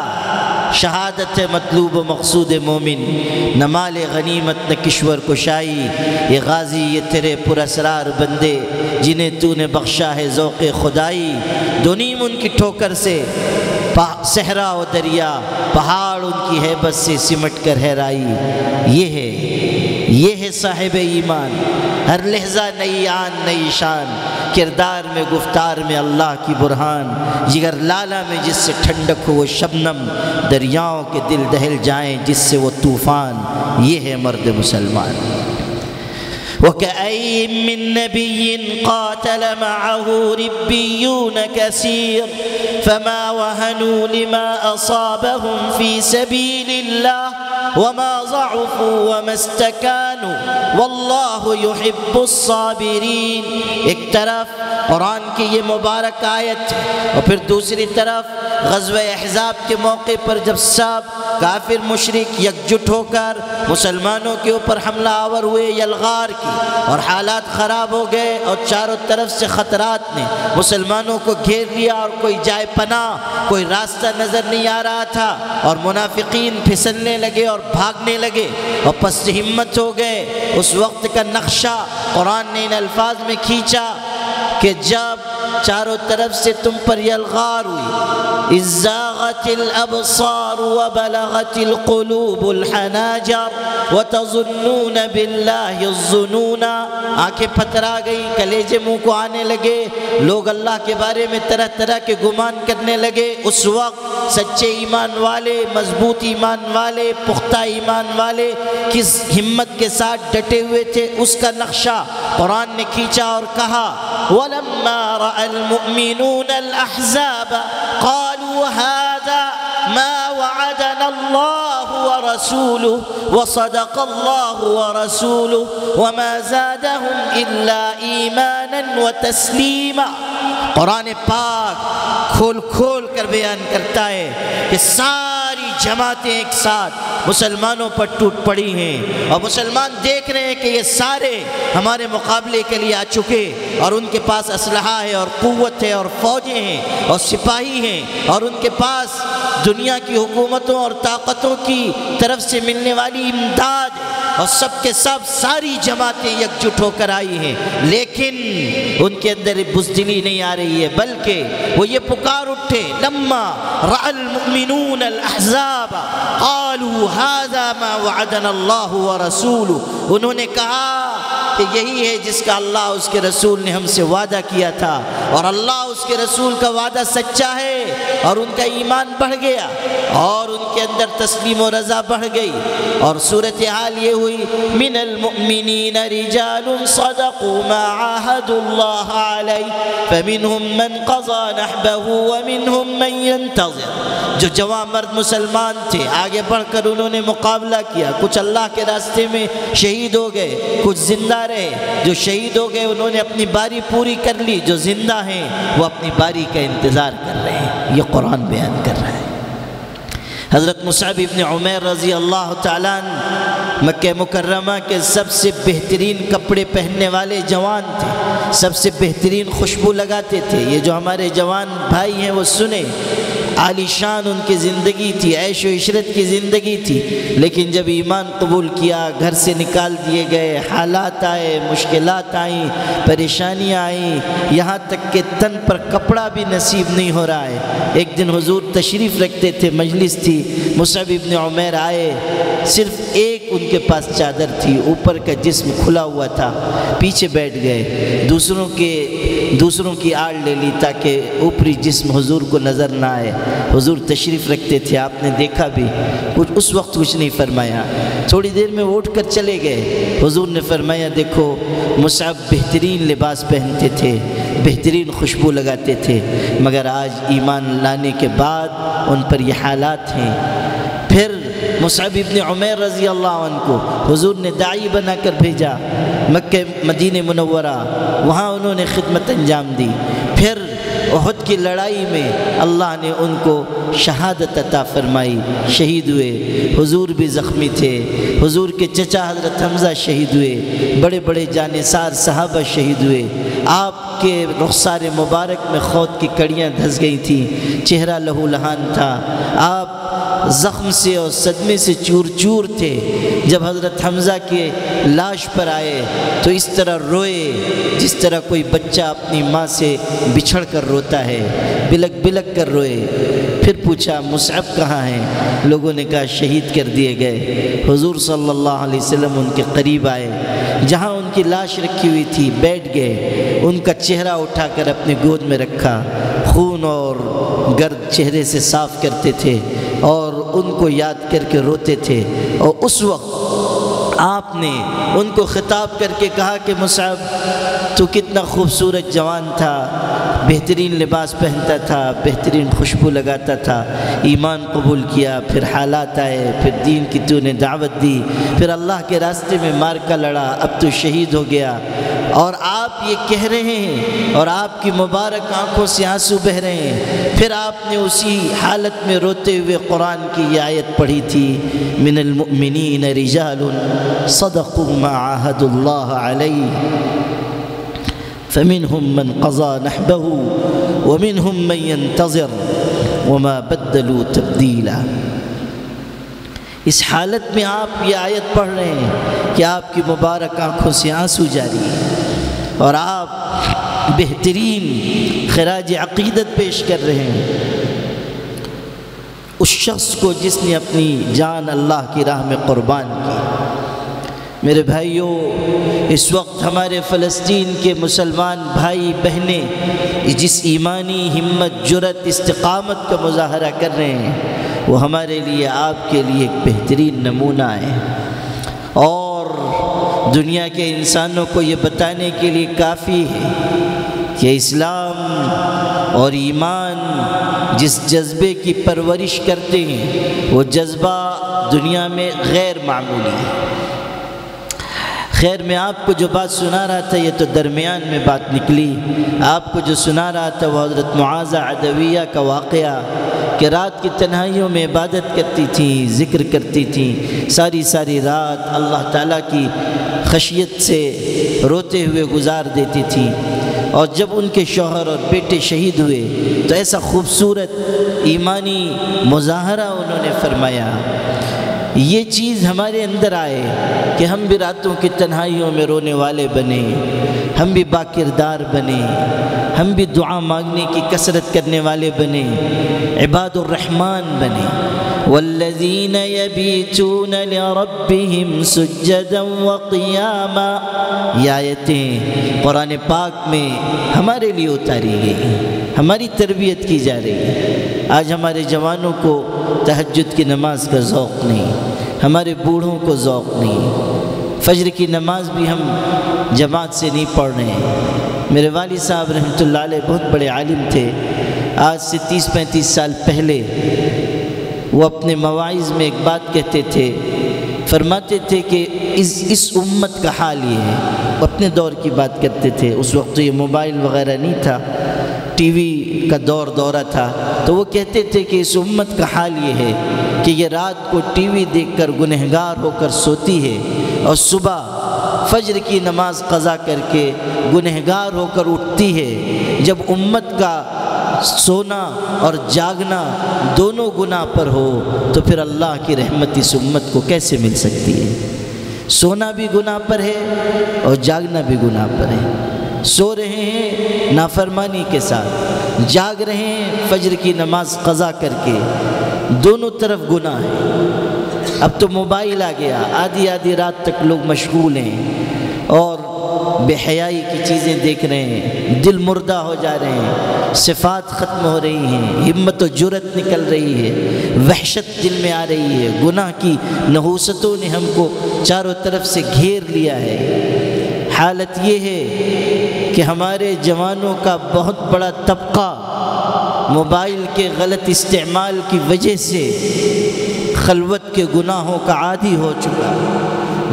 شہادت مطلوب و مقصود مومن، نہ مال غنیمت نہ کشور کشائی، یہ غازی یہ تیرے پراسرار بندے جنہیں تو نے بخشا ہے ذوق خدائی۔ دو نیم ان کی ٹھوکر سے صحرا و دریا، پہاڑ ان کی ہیبت سے سمٹ کر ہرائی۔ یہ ہے صاحب ایمان، ہر لحظہ نئی آن نئی شان، کردار میں گفتار میں اللہ کی برہان، جگر لالا میں جس سے ٹھنڈک ہو وہ شبنم، دریاؤں کے دل دہل جائیں جس سے وہ طوفان۔ یہ ہے مرد مسلمان۔ وَكَأَيٍّ مِّن نَّبِيٍّ قَاتَلَ مَعَهُ رِبِّيُّونَ كَثِيرٌ فَمَا وَهَنُوا لِمَا أَصَابَهُمْ فِي سَبِيلِ اللَّهِ وَمَا ضَعُفُوا وَمَا اسْتَكَانُوا وَاللَّهُ يُحِبُّ الصَّابِرِينَ۔ ایک طرف قرآن کی یہ مبارک آیت اور پھر دوسری طرف غزوہ احزاب کے موقع پر جب سب کافر مشرک یکجٹ ہو کر مسلمانوں کے اوپر حملہ آور ہوئے یلغار کی، اور حالات خراب ہو گئے اور چاروں طرف سے خطرات نے مسلمانوں کو گھیر لیا اور کوئی جائے پناہ، کوئی راستہ نظر نہیں آ رہا تھا، اور منافقین پھسلنے لگے اور بھاگنے لگے اور پست ہمت ہو گئے۔ اس وقت کا نقشہ قرآن نے ان الفاظ میں کھینچا کہ جب چاروں طرف سے تم پر یلغار ہوئی، اذ زاغت الابصار وبلغت القلوب الحناجر وتظنون باللہ الظنون، آنکھیں پھترا گئی، کلیجے منہ کو آنے لگے، لوگ اللہ کے بارے میں طرح طرح کے گمان کرنے لگے۔ اس وقت سچے ایمان والے، مضبوط ایمان والے، پختہ ایمان والے کس ہمت کے ساتھ ڈٹے ہوئے تھے، اس کا نقشہ قرآن نے کھینچا اور کہا وَلَمَّا رَأَى الْمُؤْمِنُونَ الْأَحْزَابَ قَالُوا هَذَا مَا وَعَدَنَا اللَّهُ وَرَسُولُهُ وَصَدَقَ اللَّهُ وَرَسُولُهُ وَمَا زَادَهُمْ إِلَّا إِيمَانًا وَتَسْلِيمًا۔ قرآن پاک کھول کر بیان کرتا ہے کہ ساری جماعتیں ایک ساتھ مسلمانوں پر ٹوٹ پڑی ہیں، اور مسلمان دیکھ رہے ہیں کہ یہ سارے ہمارے مقابلے کے لیے آ چکے، اور ان کے پاس اسلحہ ہے اور قوت ہے اور فوجیں ہیں اور سپاہی ہیں، اور ان کے پاس دنیا کی حکومتوں اور طاقتوں کی طرف سے ملنے والی امداد ہے، اور سب کے سب ساری جماعتیں یکجٹ ہو کر آئی ہیں، لیکن ان کے اندر بزدلی نہیں آ رہی ہے، بلکہ وہ یہ پکار اٹھے لما رأى المؤمنون الأحزاب قالوا هذا ما وعدنا الله ورسوله، انہوں نے کہا کہ یہی ہے جس کا اللہ اس کے رسول نے ہم سے وعدہ کیا تھا، اور اللہ اس کے رسول کا وعدہ سچا ہے، اور ان کا ایمان بڑھ گیا اور ان کے اندر تسلیم و رضا بڑھ گئی، اور صورتحال یہ ہوئی من المؤمنین رجال صدقوا ما عاهدوا الله علیہ فمنهم من قضى نحبه ومنهم من ينتظر۔ جو جوان مرد مسلمان تھے آگے بڑھ کر انہوں نے مقابلہ کیا، کچھ اللہ کے راستے میں شہید ہو گئے، کچھ زندہ رہے، جو شہید ہو گئے انہوں نے اپنی باری پوری کر لی، جو زندہ ہیں وہ اپنی باری کا انتظار کر رہے ہیں۔ یہ قرآن بیان کر رہا ہے۔ حضرت مصعب ابن عمیر رضی اللہ تعالیٰ عنہ مکہ مکرمہ کے سب سے بہترین کپڑے پہننے والے جوان تھے، سب سے بہترین خوشبو لگاتے تھے۔ یہ جو ہمارے جوان بھائی ہیں وہ سنیں، عالی شان ان کی زندگی تھی، عیش و عشرت کی زندگی تھی، لیکن جب ایمان قبول کیا گھر سے نکال دیے گئے، حالات آئے، مشکلات آئیں، پریشانیاں آئیں، یہاں تک کہ تن پر کپڑا بھی نصیب نہیں ہو رہا ہے۔ ایک دن حضور تشریف رکھتے تھے، مجلس تھی، مصعب ابن عمیر آئے، صرف ایک ان کے پاس چادر تھی، اوپر کا جسم کھلا ہوا تھا، پیچھے بیٹھ گئے، دوسروں کی آڑ لے لی تاکہ اوپری جسم حضور کو نظر نہ آئے۔ حضور تشریف رکھتے تھے، آپ نے دیکھا بھی، اس وقت کچھ نہیں فرمایا، تھوڑی دیر میں اٹھ کر چلے گئے۔ حضور نے فرمایا دیکھو مصعب بہترین لباس پہنتے تھے، بہترین خوشبو لگاتے تھے، مگر آج ایمان لانے کے بعد ان پر یہ حالات ہیں۔ پھر مصعب ابن عمیر رضی اللہ عنہ کو حضور نے داعی بنا کر بھیجا مکہ مدینہ منورہ، وہاں انہوں نے خدمت انجام دی۔ پھر احد کی لڑائی میں اللہ نے ان کو شہادت عطا فرمائی، شہید ہوئے۔ حضور بھی زخمی تھے، حضور کے چچا حضرت حمزہ شہید ہوئے، بڑے بڑے جانثار صحابہ شہید ہوئے۔ آپ کے رخسار مبارک میں خود کی کڑیاں دھس گئی تھیں، چہرہ لہو لہان تھا، آپ زخم سے اور صدمے سے چور چور تھے۔ جب حضرت حمزہ کے لاش پر آئے تو اس طرح روئے جس طرح کوئی بچہ اپنی ماں سے بچھڑ کر روتا ہے، بلک بلک کر روئے۔ پھر پوچھا مصعب کہاں ہیں؟ لوگوں نے کہا شہید کر دیے گئے۔ حضور صلی اللہ علیہ وسلم ان کے قریب آئے، جہاں ان کی لاش رکھی ہوئی تھی بیٹھ گئے، ان کا چہرہ اٹھا کر اپنی گود میں رکھا، خون اور گرد چہرے سے صاف کرتے تھے اور ان کو یاد کر کے روتے تھے۔ اور اس وقت آپ نے ان کو خطاب کر کے کہا کہ مصعب تو کتنا خوبصورت جوان تھا، بہترین لباس پہنتا تھا، بہترین خوشبو لگاتا تھا، ایمان قبول کیا، پھر حالات آئے، پھر دین کی تو نے دعوت دی، پھر اللہ کے راستے میں مارکا لڑا، اب تو شہید ہو گیا، اور آپ یہ کہہ رہے ہیں اور آپ کی مبارک آنکھوں سے آنسو بہہ رہے ہیں۔ پھر آپ نے اسی حالت میں روتے ہوئے قرآن کی یہ آیت پڑھی تھی، من المؤمنین رجال صدقوا ما عاهدوا الله علیہ فمنهم من قضى نحبه ومنهم من ينتظر وما بدلوا تبدیلا۔ اس حالت میں آپ یہ آیت پڑھ رہے ہیں کہ آپ کی مبارک آنکھوں سے آنسو جاری ہے اور آپ بہترین خراج عقیدت پیش کر رہے ہیں اس شخص کو جس نے اپنی جان اللہ کی راہ میں قربان کی۔ میرے بھائیوں، اس وقت ہمارے فلسطین کے مسلمان بھائی بہنیں جس ایمانی ہمت، جرت، استقامت کا مظاہرہ کر رہے ہیں، وہ ہمارے لیے، آپ کے لیے ایک بہترین نمونہ ہے، اور دنیا کے انسانوں کو یہ بتانے کے لیے کافی ہے کہ اسلام اور ایمان جس جذبے کی پرورش کرتے ہیں وہ جذبہ دنیا میں غیر معمولی ہے۔ خیر، میں آپ کو جو بات سنا رہا تھا یہ تو درمیان میں بات نکلی، آپ کو جو سنا رہا تھا وہ حضرت معاذہ عدویہ کا واقعہ کہ رات کی تنہائیوں میں عبادت کرتی تھیں، ذکر کرتی تھیں، ساری رات اللہ تعالیٰ کی خشیت سے روتے ہوئے گزار دیتی تھیں، اور جب ان کے شوہر اور بیٹے شہید ہوئے تو ایسا خوبصورت ایمانی مظاہرہ انہوں نے فرمایا۔ یہ چیز ہمارے اندر آئے کہ ہم بھی راتوں کی تنہائیوں میں رونے والے بنے، ہم بھی باکردار بنے، ہم بھی دعا مانگنے کی کثرت کرنے والے بنے، عباد الرحمن بنے۔ والذین یبیتون لربہم سجدا وقیاما، یہ آیتیں قرآن پاک میں ہمارے لیے اتاری گئی، ہماری تربیت کی جا رہی ہے۔ آج ہمارے جوانوں کو تہجد کی نماز کا ذوق نہیں، ہمارے بوڑھوں کو ذوق نہیں، فجر کی نماز بھی ہم جماعت سے نہیں پڑھ رہے ہیں۔ میرے والد صاحب رحمۃ اللہ علیہ بہت بڑے عالم تھے، آج سے 30-35 سال پہلے وہ اپنے مواعظ میں ایک بات کہتے تھے، فرماتے تھے کہ اس امت کا حال یہ ہے، اپنے دور کی بات کرتے تھے، اس وقت تو یہ موبائل وغیرہ نہیں تھا، ٹی وی کا دورہ تھا، تو وہ کہتے تھے کہ اس امت کا حال یہ ہے کہ یہ رات کو ٹی وی دیکھ کر گنہگار ہو کر سوتی ہے اور صبح فجر کی نماز قضا کر کے گنہگار ہو کر اٹھتی ہے۔ جب امت کا سونا اور جاگنا دونوں گناہ پر ہو تو پھر اللہ کی رحمت اس امت کو کیسے مل سکتی ہے؟ سونا بھی گناہ پر ہے اور جاگنا بھی گناہ پر ہے۔ سو رہے ہیں نافرمانی کے ساتھ، جاگ رہے ہیں فجر کی نماز قضا کر کے، دونوں طرف گناہ ہے۔ اب تو موبائل آ گیا، آدھی آدھی رات تک لوگ مشغول ہیں اور بے حیائی کی چیزیں دیکھ رہے ہیں، دل مردہ ہو جا رہے ہیں، صفات ختم ہو رہی ہیں، ہمت و جرأت نکل رہی ہے، وحشت دل میں آ رہی ہے، گناہ کی نحوستوں نے ہم کو چاروں طرف سے گھیر لیا ہے۔ حالت یہ ہے کہ ہمارے جوانوں کا بہت بڑا طبقہ موبائل کے غلط استعمال کی وجہ سے خلوت کے گناہوں کا عادی ہو چکا،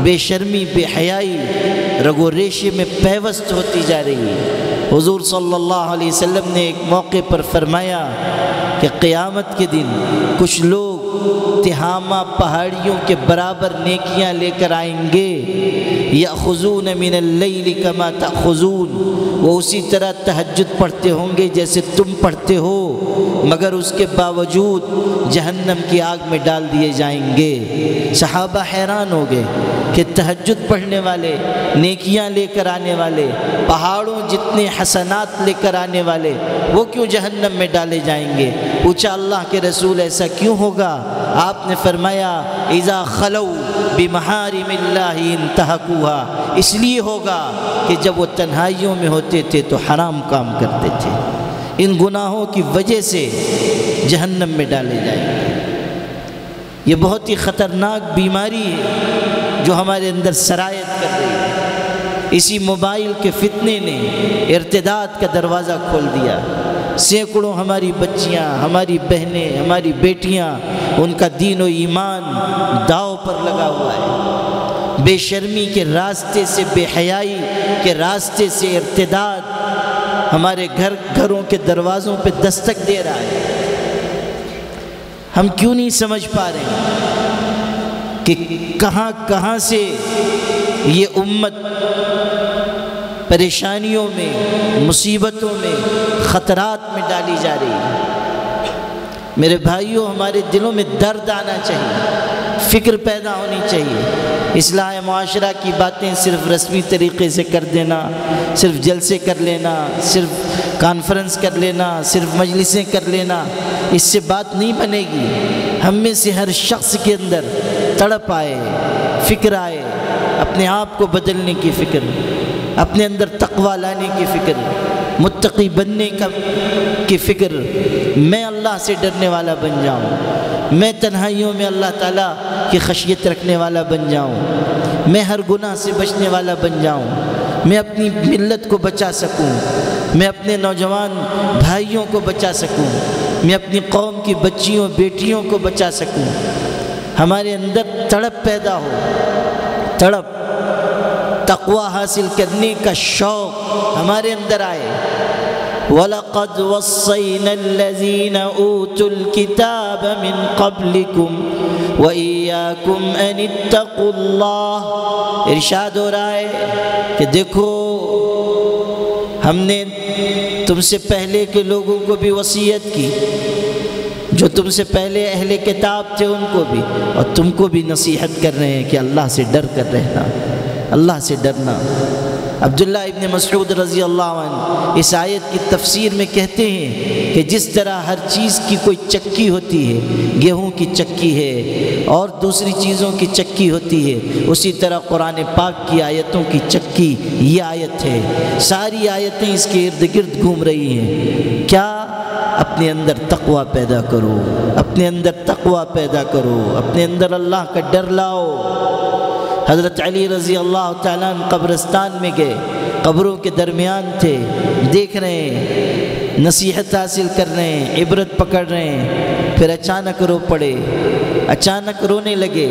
بے شرمی بے حیائی رگ و ریشے میں پیوست ہوتی جا رہی ہے۔ حضور صلی اللہ علیہ وسلم نے ایک موقع پر فرمایا کہ قیامت کے دن کچھ لوگ تہامہ پہاڑیوں کے برابر نیکیاں لے کر آئیں گے، یأخذون من اللیل کما تأخذون، وہ اسی طرح تہجد پڑھتے ہوں گے جیسے تم پڑھتے ہو، مگر اس کے باوجود جہنم کی آگ میں ڈال دیے جائیں گے۔ صحابہ حیران ہو گئے کہ تہجد پڑھنے والے، نیکیاں لے کر آنے والے، پہاڑوں جتنے حسنات لے کر آنے والے، وہ کیوں جہنم میں ڈالے جائیں گے؟ پوچھا اللہ کے رسول ایسا کیوں ہوگا؟ آپ نے فرمایا اذا خلو بمحارم اللہ انتہکوہا، اس لیے ہوگا کہ جب وہ تنہائیوں میں ہوتے تھے تو حرام کام کرتے تھے، ان گناہوں کی وجہ سے جہنم میں ڈالے جائیں گے۔ یہ بہت ہی خطرناک بیماری ہے جو ہمارے اندر سرایت کر رہی ہے۔ اسی موبائل کے فتنے نے ارتداد کا دروازہ کھول دیا، سینکڑوں ہماری بچیاں، ہماری بہنیں، ہماری بیٹیاں، ان کا دین و ایمان داؤ پر لگا ہوا ہے۔ بے شرمی کے راستے سے، بے حیائی کے راستے سے ارتداد ہمارے گھروں کے دروازوں پہ دستک دے رہا ہے۔ ہم کیوں نہیں سمجھ پا رہے ہیں کہ کہاں کہاں سے یہ امت پریشانیوں میں، مصیبتوں میں، خطرات میں ڈالی جا رہی ہے۔ میرے بھائیوں، ہمارے دلوں میں درد آنا چاہیے، فکر پیدا ہونی چاہیے۔ اصلاح معاشرہ کی باتیں صرف رسمی طریقے سے کر دینا، صرف جلسے کر لینا، صرف کانفرنس کر لینا، صرف مجلسیں کر لینا، اس سے بات نہیں بنے گی۔ ہم میں سے ہر شخص کے اندر تڑپ آئے، فکر آئے، اپنے آپ کو بدلنے کی فکر، اپنے اندر تقوی لانے کی فکر، متقی بننے کی فکر، میں اللہ سے ڈرنے والا بن جاؤں، میں تنہائیوں میں اللہ تعالیٰ کی خشیت رکھنے والا بن جاؤں، میں ہر گناہ سے بچنے والا بن جاؤں، میں اپنی ملت کو بچا سکوں، میں اپنے نوجوان بھائیوں کو بچا سکوں، میں اپنی قوم کی بچیوں بیٹیوں کو بچا سکوں۔ ہمارے اندر تڑپ پیدا ہو، تڑپ، تقوی حاصل کرنے کا شوق ہمارے اندر آئے۔ وَلَقَدْ وَصَّيْنَا الَّذِينَ أُوتُوا الْكِتَابَ مِنْ قَبْلِكُمْ وَإِيَّاكُمْ أَنِ اتَّقُوا اللَّهَ۔ ارشاد ہو رہا ہے کہ دیکھو، ہم نے تم سے پہلے کے لوگوں کو بھی وصیت کی، جو تم سے پہلے اہل کتاب تھے ان کو بھی، اور تم کو بھی نصیحت کر رہے ہیں کہ اللہ سے ڈر کر رہنا، اللہ سے ڈرنا۔ عبداللہ ابن مسعود رضی اللہ عنہ اس آیت کی تفسیر میں کہتے ہیں کہ جس طرح ہر چیز کی کوئی چکی ہوتی ہے، گیہوں کی چکی ہے اور دوسری چیزوں کی چکی ہوتی ہے، اسی طرح قرآن پاک کی آیتوں کی چکی یہ آیت ہے۔ ساری آیتیں اس کے ارد گرد گھوم رہی ہیں۔ کیا؟ اپنے اندر تقوی پیدا کرو، اپنے اندر تقوی پیدا کرو، اپنے اندر اللہ کا ڈر لاؤ۔ حضرت علی رضی اللہ تعالیٰ عنہ قبرستان میں گئے، قبروں کے درمیان تھے، دیکھ رہے ہیں، نصیحت حاصل کر رہے ہیں، عبرت پکڑ رہے ہیں، پھر اچانک رو پڑے، اچانک رونے لگے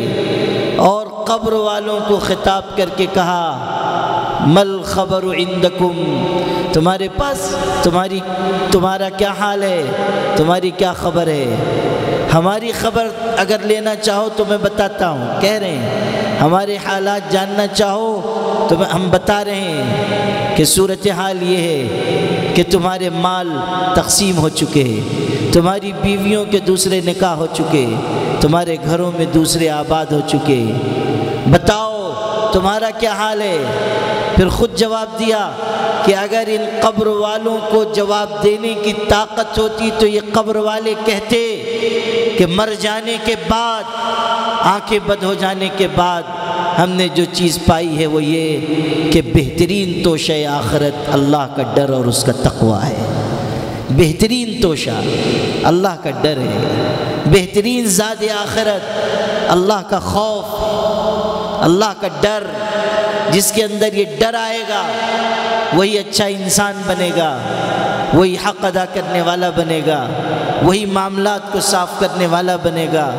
اور قبر والوں کو خطاب کر کے کہا مل خبر عندکم، تمہارے پاس تمہارا کیا حال ہے، تمہاری کیا خبر ہے؟ ہماری خبر اگر لینا چاہو تو میں بتاتا ہوں، کہہ رہے ہیں ہمارے حالات جاننا چاہو تو ہم بتا رہے ہیں کہ صورتحال یہ ہے کہ تمہارے مال تقسیم ہو چکے، تمہاری بیویوں کے دوسرے نکاح ہو چکے، تمہارے گھروں میں دوسرے آباد ہو چکے، بتاؤ تمہارا کیا حال ہے؟ پھر خود جواب دیا کہ اگر ان قبر والوں کو جواب دینے کی طاقت ہوتی تو یہ قبر والے کہتے کہ مر جانے کے بعد، آنکھیں بند ہو جانے کے بعد ہم نے جو چیز پائی ہے وہ یہ کہ بہترین توشہ آخرت اللہ کا ڈر اور اس کا تقویٰ ہے۔ بہترین توشہ اللہ کا ڈر ہے، بہترین زاد آخرت اللہ کا خوف، اللہ کا ڈر۔ جس کے اندر یہ ڈر آئے گا وہی اچھا انسان بنے گا، وہی حق ادا کرنے والا بنے گا، وہی معاملات کو صاف کرنے والا بنے گا،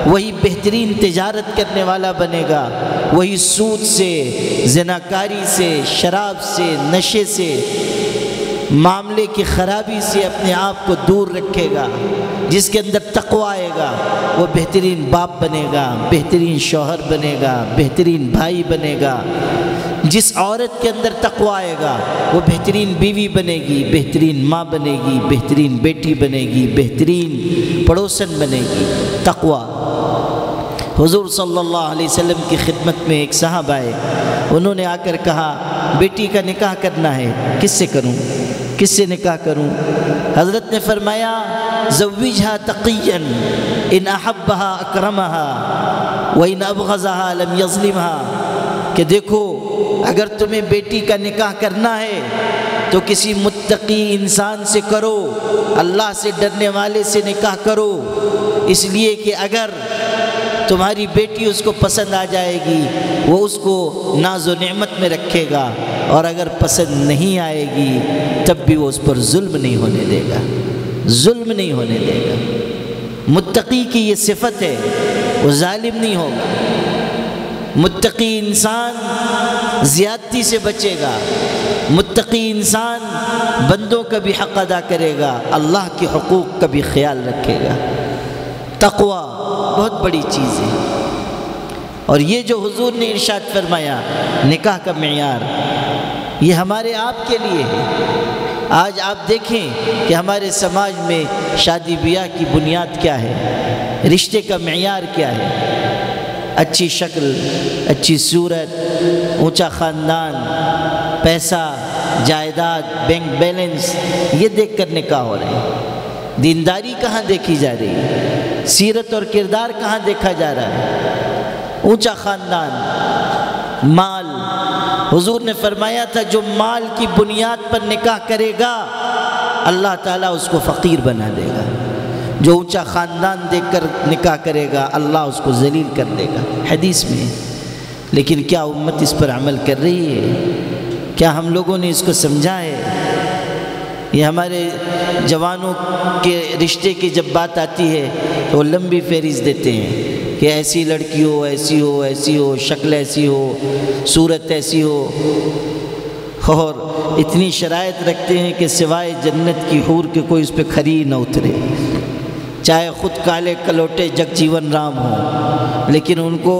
وہی بہترین تجارت کرنے والا بنے گا، وہی سود سے، زناکاری سے، شراب سے، نشے سے، معاملے کی خرابی سے اپنے آپ کو دور رکھے گا۔ جس کے اندر تقویٰ آئے گا وہ بہترین باپ بنے گا، بہترین شوہر بنے گا، بہترین بھائی بنے گا۔ جس عورت کے اندر تقویٰ آئے گا وہ بہترین بیوی بنے گی، بہترین ماں بنے گی، بہترین بیٹی بنے گی، بہترین پڑوسن بنے گی۔ تقویٰ۔ حضور صلی اللہ علیہ وسلم کی خدمت میں ایک صاحب آئے، انہوں نے آ کر کہا بیٹی کا نکاح کرنا ہے، کس سے کروں، کس سے نکاح کروں؟ حضرت نے فرمایا زوجھا تقیا ان احبھا اکرمھا وان ابغضھا لم یظلمھا، کہ دیکھو اگر تمہیں بیٹی کا نکاح کرنا ہے تو کسی متقی انسان سے کرو، اللہ سے ڈرنے والے سے نکاح کرو، اس لیے کہ اگر تمہاری بیٹی اس کو پسند آ جائے گی وہ اس کو ناز و نعمت میں رکھے گا، اور اگر پسند نہیں آئے گی تب بھی وہ اس پر ظلم نہیں ہونے دے گا، ظلم نہیں ہونے دے گا۔ متقی کی یہ صفت ہے، وہ ظالم نہیں ہوگا۔ متقی انسان زیادتی سے بچے گا، متقی انسان بندوں کا بھی حق ادا کرے گا، اللہ کے حقوق کا بھی خیال رکھے گا۔ تقویٰ بہت بڑی چیز ہے، اور یہ جو حضور نے ارشاد فرمایا نکاح کا معیار، یہ ہمارے آپ کے لیے ہے۔ آج آپ دیکھیں کہ ہمارے سماج میں شادی بیاہ کی بنیاد کیا ہے، رشتے کا معیار کیا ہے؟ اچھی شکل، اچھی صورت، اونچا خاندان، پیسہ، جائیداد، بینک بیلنس، یہ دیکھ کر نکاح ہو رہے ہیں۔ دینداری کہاں دیکھی جا رہی ہے؟ سیرت اور کردار کہاں دیکھا جا رہا ہے؟ اونچا خاندان، مال۔ حضور نے فرمایا تھا جو مال کی بنیاد پر نکاح کرے گا اللہ تعالیٰ اس کو فقیر بنا دے گا، جو اونچا خاندان دیکھ کر نکاح کرے گا اللہ اس کو ذلیل کر دے گا، حدیث میں۔ لیکن کیا امت اس پر عمل کر رہی ہے؟ کیا ہم لوگوں نے اس کو سمجھا ہے؟ یہ ہمارے جوانوں کے رشتے کی جب بات آتی ہے تو وہ لمبی فہرست دیتے ہیں کہ ایسی لڑکی ہو، ایسی ہو، ایسی ہو، شکل ایسی ہو، صورت ایسی ہو، اور اتنی شرائط رکھتے ہیں کہ سوائے جنت کی حور کے کوئی اس پہ کھری نہ اترے، چاہے خود کالے کلوٹے جگ جیون رام ہوں، لیکن ان کو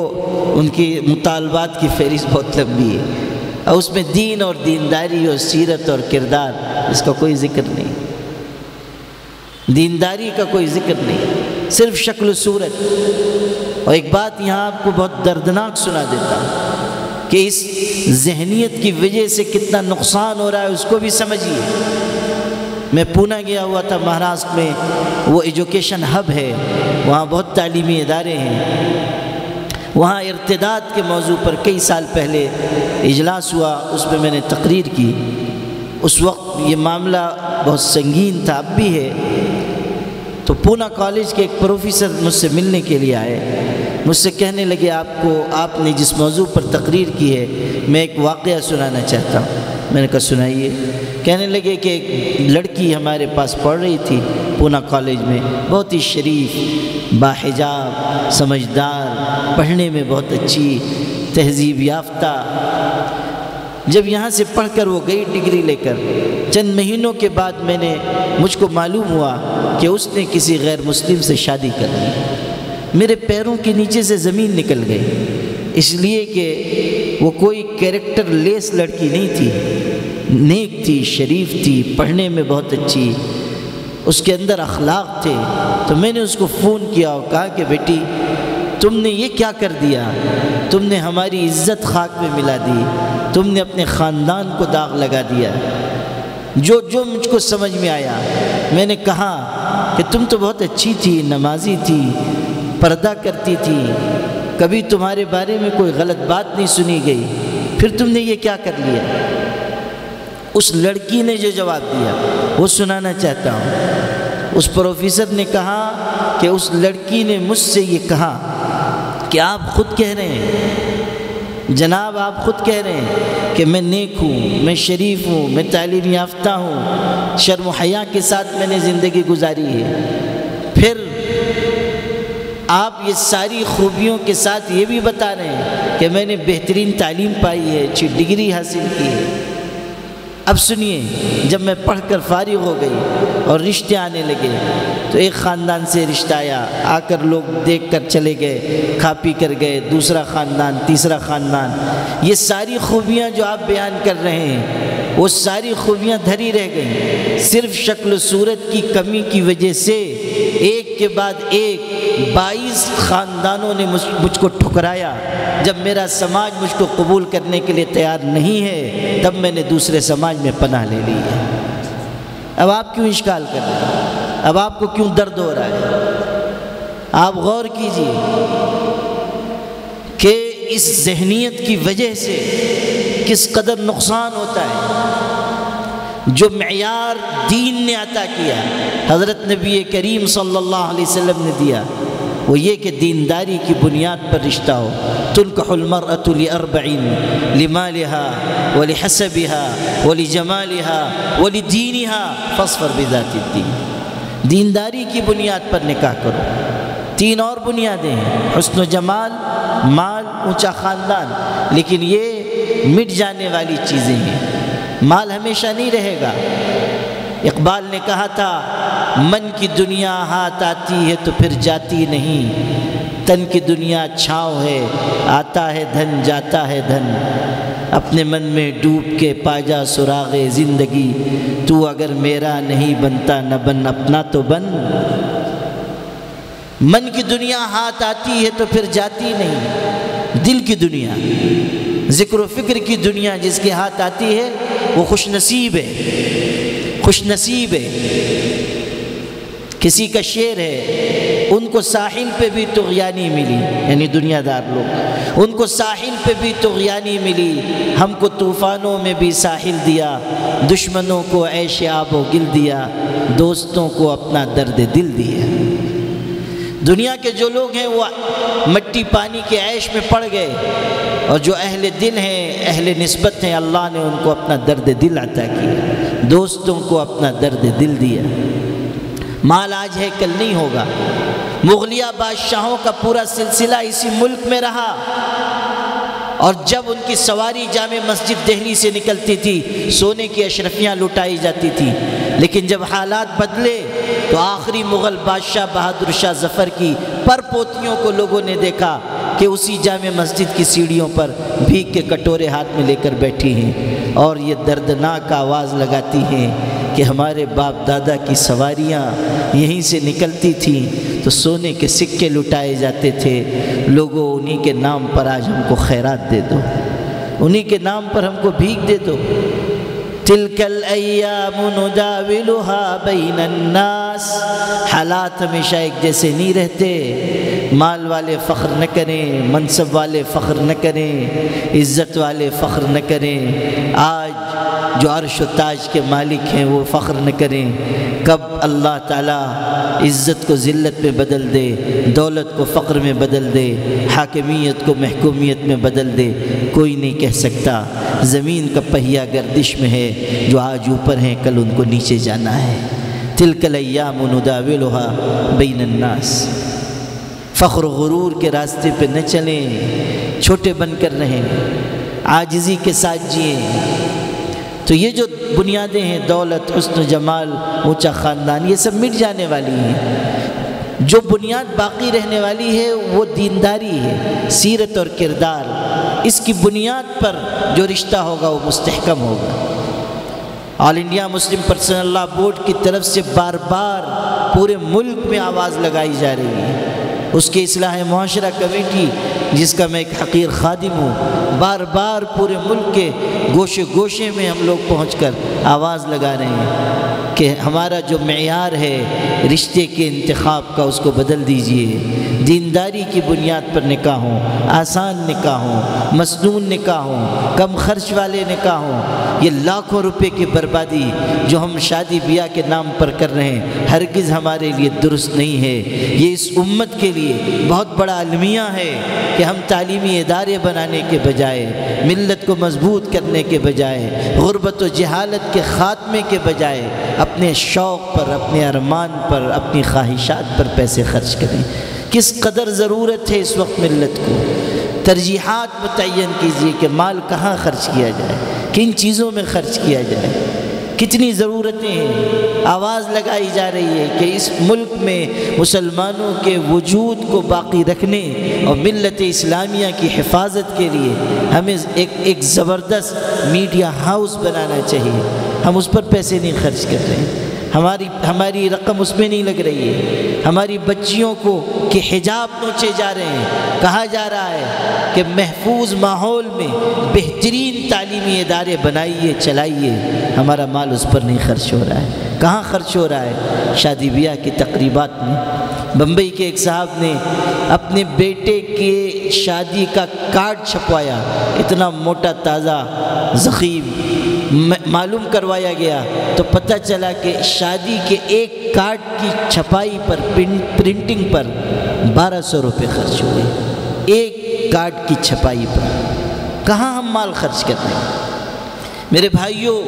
ان کی مطالبات کی فہرست بہت لمبی ہے، اور اس میں دین اور دینداری اور سیرت اور کردار اس کا کوئی ذکر نہیں، دینداری کا کوئی ذکر نہیں، صرف شکل و صورت۔ اور ایک بات یہاں آپ کو بہت دردناک سنا دیتا ہوں کہ اس ذہنیت کی وجہ سے کتنا نقصان ہو رہا ہے اس کو بھی سمجھیے۔ میں پونا گیا ہوا تھا، مہاراشٹر میں، وہ ایجوکیشن ہب ہے، وہاں بہت تعلیمی ادارے ہیں، وہاں ارتداد کے موضوع پر کئی سال پہلے اجلاس ہوا، اس میں میں نے تقریر کی۔ اس وقت یہ معاملہ بہت سنگین تھا، اب بھی ہے۔ تو پونا کالج کے ایک پروفیسر مجھ سے ملنے کے لیے آئے، مجھ سے کہنے لگے آپ نے جس موضوع پر تقریر کی ہے میں ایک واقعہ سنانا چاہتا ہوں۔ میں نے کہا سنائیے۔ کہنے لگے کہ ایک لڑکی ہمارے پاس پڑھ رہی تھی پونا کالج میں، بہت ہی شریف، باحجاب، سمجھدار، پڑھنے میں بہت اچھی، تہذیب یافتہ۔ جب یہاں سے پڑھ کر وہ گئی ڈگری لے کر، چند مہینوں کے بعد مجھ کو معلوم ہوا کہ اس نے کسی غیر مسلم سے شادی کر لی۔ میرے پیروں کے نیچے سے زمین نکل گئی، اس لیے کہ وہ کوئی کیریکٹر لیس لڑکی نہیں تھی، نیک تھی، شریف تھی، پڑھنے میں بہت اچھی، اس کے اندر اخلاق تھے۔ تو میں نے اس کو فون کیا اور کہا کہ بیٹی تم نے یہ کیا کر دیا، تم نے ہماری عزت خاک میں ملا دی، تم نے اپنے خاندان کو داغ لگا دیا۔ جو مجھ کو سمجھ میں آیا، میں نے کہا کہ تم تو بہت اچھی تھی، نمازی تھی، پردہ کرتی تھی، کبھی تمہارے بارے میں کوئی غلط بات نہیں سنی گئی، پھر تم نے یہ کیا کر لیا؟ اس لڑکی نے جو جواب دیا وہ سنانا چاہتا ہوں۔ اس پروفیسر نے کہا کہ اس لڑکی نے مجھ سے یہ کہا کہ آپ خود کہہ رہے ہیں جناب، آپ خود کہہ رہے ہیں کہ میں نیک ہوں، میں شریف ہوں، میں تعلیم یافتہ ہوں، شرم و حیا کے ساتھ میں نے زندگی گزاری ہے، پھر آپ یہ ساری خوبیوں کے ساتھ یہ بھی بتا رہے ہیں کہ میں نے بہترین تعلیم پائی ہے، اچھی ڈگری حاصل کی ہے۔ اب سنیے، جب میں پڑھ کر فارغ ہو گئی اور رشتے آنے لگے تو ایک خاندان سے رشتہ آیا، آ کر لوگ دیکھ کر چلے گئے، کھا پی کر گئے، دوسرا خاندان، تیسرا خاندان۔ یہ ساری خوبیاں جو آپ بیان کر رہے ہیں وہ ساری خوبیاں دھری رہ گئیں، صرف شکل و صورت کی کمی کی وجہ سے ایک کے بعد ایک 22 خاندانوں نے مجھ کو ٹھکرایا۔ جب میرا سماج مجھ کو قبول کرنے کے لیے تیار نہیں ہے تب میں نے دوسرے سماج میں پناہ لے لی ہے۔ اب آپ کیوں اشکال کر رہے ہیں؟ اب آپ کو کیوں درد ہو رہا ہے؟ آپ غور کیجئے کہ اس ذہنیت کی وجہ سے کس قدر نقصان ہوتا ہے۔ جو معیار دین نے عطا کیا، حضرت نبی کریم صلی اللہ علیہ وسلم نے دیا، وہ یہ کہ دینداری کی بنیاد پر رشتہ ہو۔ تنکح المرأة ل40 لمالها ولحسبها ولجمالها ولدینها فاصفر بذات الدین۔ دینداری کی بنیاد پر نکاح کرو۔ 3 اور بنیادیں ہیں، حسن و جمال، مال، اونچا خاندان، لیکن یہ مٹ جانے والی چیزیں ہیں، مال ہمیشہ نہیں رہے گا۔ اقبال نے کہا تھا، من کی دنیا ہاتھ آتی ہے تو پھر جاتی نہیں، تن کی دنیا چھاؤں ہے، آتا ہے دھن جاتا ہے دھن، اپنے من میں ڈوب کے پا جا سراغ زندگی، تو اگر میرا نہیں بنتا نہ بن اپنا تو بن۔ من کی دنیا ہاتھ آتی ہے تو پھر جاتی نہیں، دل کی دنیا، ذکر و فکر کی دنیا جس کے ہاتھ آتی ہے وہ خوش نصیب ہے، خوش نصیب ہے۔ کسی کا شعر ہے، ان کو ساحل پہ بھی طغیانی ملی، یعنی دنیا دار لوگ، ان کو ساحل پہ بھی طغیانی ملی، ہم کو طوفانوں میں بھی ساحل دیا، دشمنوں کو عیش آب و گل دیا، دوستوں کو اپنا درد دل دیا۔ دنیا کے جو لوگ ہیں وہ مٹی پانی کے عیش میں پڑ گئے، اور جو اہل دل ہیں، اہل نسبت ہیں، اللہ نے ان کو اپنا درد دل عطا کیا، دوستوں کو اپنا درد دل دیا۔ مال آج ہے کل نہیں ہوگا۔ مغلیہ بادشاہوں کا پورا سلسلہ اسی ملک میں رہا، اور جب ان کی سواری جامع مسجد دہلی سے نکلتی تھی سونے کی اشرفیاں لٹائی جاتی تھی، لیکن جب حالات بدلے تو آخری مغل بادشاہ بہادر شاہ ظفر کی پر پوتیوں کو لوگوں نے دیکھا کہ اسی جامع مسجد کی سیڑھیوں پر بھیگ کے کٹورے ہاتھ میں لے کر بیٹھی ہیں، اور یہ دردناک آواز لگاتی ہیں کہ ہمارے باپ دادا کی سواریاں یہیں سے نکلتی تھیں تو سونے کے سکے لٹائے جاتے تھے، لوگوں انہی کے نام پر آج ہم کو خیرات دے دو، انہی کے نام پر ہم کو بھیک دے دو۔ تلک الایام نداولها بین الناس، حالات ہمیشہ ایک جیسے نہیں رہتے، مال والے فخر نہ کریں، منصب والے فخر نہ کریں، عزت والے فخر نہ کریں، آج جو عرش و تاج کے مالک ہیں وہ فخر نہ کریں، کب اللہ تعالیٰ عزت کو ذلت میں بدل دے، دولت کو فقر میں بدل دے، حاکمیت کو محکومیت میں بدل دے، کوئی نہیں کہہ سکتا۔ زمین کا پہیہ گردش میں ہے، جو آج اوپر ہیں کل ان کو نیچے جانا ہے۔ تلک الایام نداولها بین الناس، فخر و غرور کے راستے پہ نہ چلیں، چھوٹے بن کر رہیں، عاجزی کے ساتھ جئیں۔ تو یہ جو بنیادیں ہیں، دولت، حسن و جمال، اونچا خاندان، یہ سب مٹ جانے والی ہیں۔ جو بنیاد باقی رہنے والی ہے وہ دینداری ہے، سیرت اور کردار، اس کی بنیاد پر جو رشتہ ہوگا وہ مستحکم ہوگا۔ All India Muslim Personal Law Board کی طرف سے بار بار پورے ملک میں آواز لگائی جا رہی ہے۔ اس کے اصلاح معاشرہ کمیٹی جس کا میں ایک حقیر خادم ہوں، بار بار پورے ملک کے گوشے گوشے میں ہم لوگ پہنچ کر آواز لگا رہے ہیں کہ ہمارا جو معیار ہے رشتے کے انتخاب کا اس کو بدل دیجئے، دینداری کی بنیاد پر نکاح ہوں، آسان نکاح ہوں، مسنون نکاح ہوں، کم خرچ والے نکاح ہوں۔ یہ لاکھوں روپے کی بربادی جو ہم شادی بیاہ کے نام پر کر رہے ہیں ہرگز ہمارے لیے درست نہیں ہے۔ یہ اس امت کے لیے بہت بڑا المیہ ہے کہ ہم تعلیمی ادارے بنانے کے بجائے، ملت کو مضبوط کرنے کے بجائے، غربت و جہالت کے خاتمے کے بجائے اپنے شوق پر، اپنے ارمان پر، اپنی خواہشات پر پیسے خرچ کریں۔ کس قدر ضرورت ہے اس وقت ملت کو؟ ترجیحات متعین کیجئے کہ مال کہاں خرچ کیا جائے، کن چیزوں میں خرچ کیا جائے۔ کتنی ضرورتیں ہیں۔ آواز لگائی جا رہی ہے کہ اس ملک میں مسلمانوں کے وجود کو باقی رکھنے اور ملت اسلامیہ کی حفاظت کے لیے ہمیں ایک زبردست میڈیا ہاؤس بنانا چاہیے۔ ہم اس پر پیسے نہیں خرچ کر رہے ہیں، ہماری رقم اس میں نہیں لگ رہی ہے۔ ہماری بچیوں کو کہ حجاب نوچے جا رہے ہیں، کہا جا رہا ہے کہ محفوظ ماحول میں بہترین تعلیمی ادارے بنائیے، چلائیے۔ ہمارا مال اس پر نہیں خرچ ہو رہا ہے۔ کہاں خرچ ہو رہا ہے؟ شادی بیاہ کی تقریبات میں۔ بمبئی کے ایک صاحب نے اپنے بیٹے کے شادی کا کارڈ چھپوایا، اتنا موٹا تازہ ضخیم، معلوم کروایا گیا تو پتہ چلا کہ شادی کے ایک کارڈ کی چھپائی پر، پرنٹنگ پر 1200 روپے خرچ ہوئے، ایک کارڈ کی چھپائی پر۔ کہاں ہم مال خرچ کر رہے ہیں؟ میرے بھائیوں،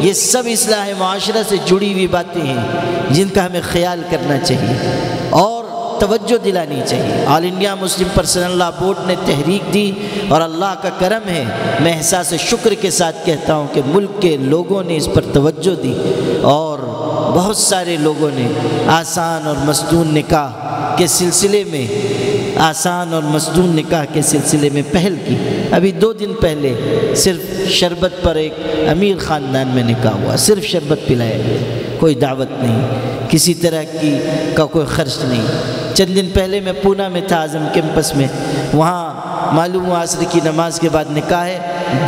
یہ سب اصلاح معاشرہ سے جڑی ہوئی باتیں ہیں جن کا ہمیں خیال کرنا چاہیے اور توجہ دلانی چاہیے۔ All India Muslim Personal Law Board نے تحریک دی اور اللہ کا کرم ہے، میں احساس شکر کے ساتھ کہتا ہوں کہ ملک کے لوگوں نے اس پر توجہ دی اور بہت سارے لوگوں نے آسان اور مسنون نکاح کے سلسلے میں پہل کی۔ ابھی 2 دن پہلے صرف شربت پر ایک امیر خاندان میں نکاح ہوا، صرف شربت پلایا گیا، کوئی دعوت نہیں، کسی طرح کا کوئی خرچ نہیں۔ چند دن پہلے میں پونا میں تھا، اعظم کیمپس میں، وہاں معلوم ہوا عصر کی نماز کے بعد نکاح ہے،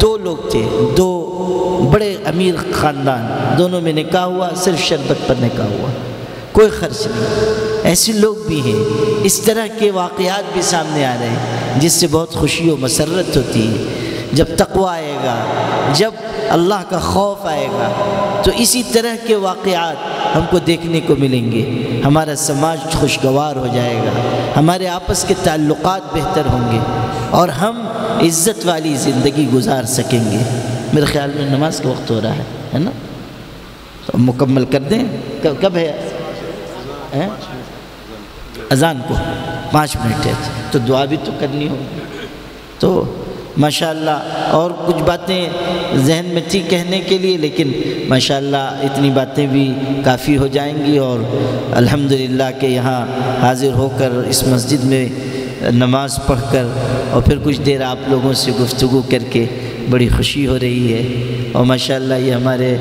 2 لوگ تھے، 2 بڑے امیر خاندان، دونوں میں نکاح ہوا، صرف شربت پر نکاح ہوا، کوئی خرچ نہیں۔ ایسے لوگ بھی ہیں، اس طرح کے واقعات بھی سامنے آ رہے ہیں جس سے بہت خوشی و مسرت ہوتی ہے۔ جب تقویٰ آئے گا، جب اللہ کا خوف آئے گا تو اسی طرح کے واقعات ہم کو دیکھنے کو ملیں گے، ہمارا سماج خوشگوار ہو جائے گا، ہمارے آپس کے تعلقات بہتر ہوں گے اور ہم عزت والی زندگی گزار سکیں گے۔ میرے خیال میں نماز کا وقت ہو رہا ہے نا؟ تو مکمل کر دیں۔ کب ہے اذان کو؟ 5 منٹ ہے، تو دعا بھی تو کرنی ہوگی۔ تو ماشاءاللہ اور کچھ باتیں ذہن میں تھی کہنے کے لیے، لیکن ماشاءاللہ اتنی باتیں بھی کافی ہو جائیں گی، اور الحمدللہ کہ یہاں حاضر ہو کر اس مسجد میں نماز پڑھ کر اور پھر کچھ دیر آپ لوگوں سے گفتگو کر کے بڑی خوشی ہو رہی ہے۔ اور ماشاءاللہ یہ ہمارے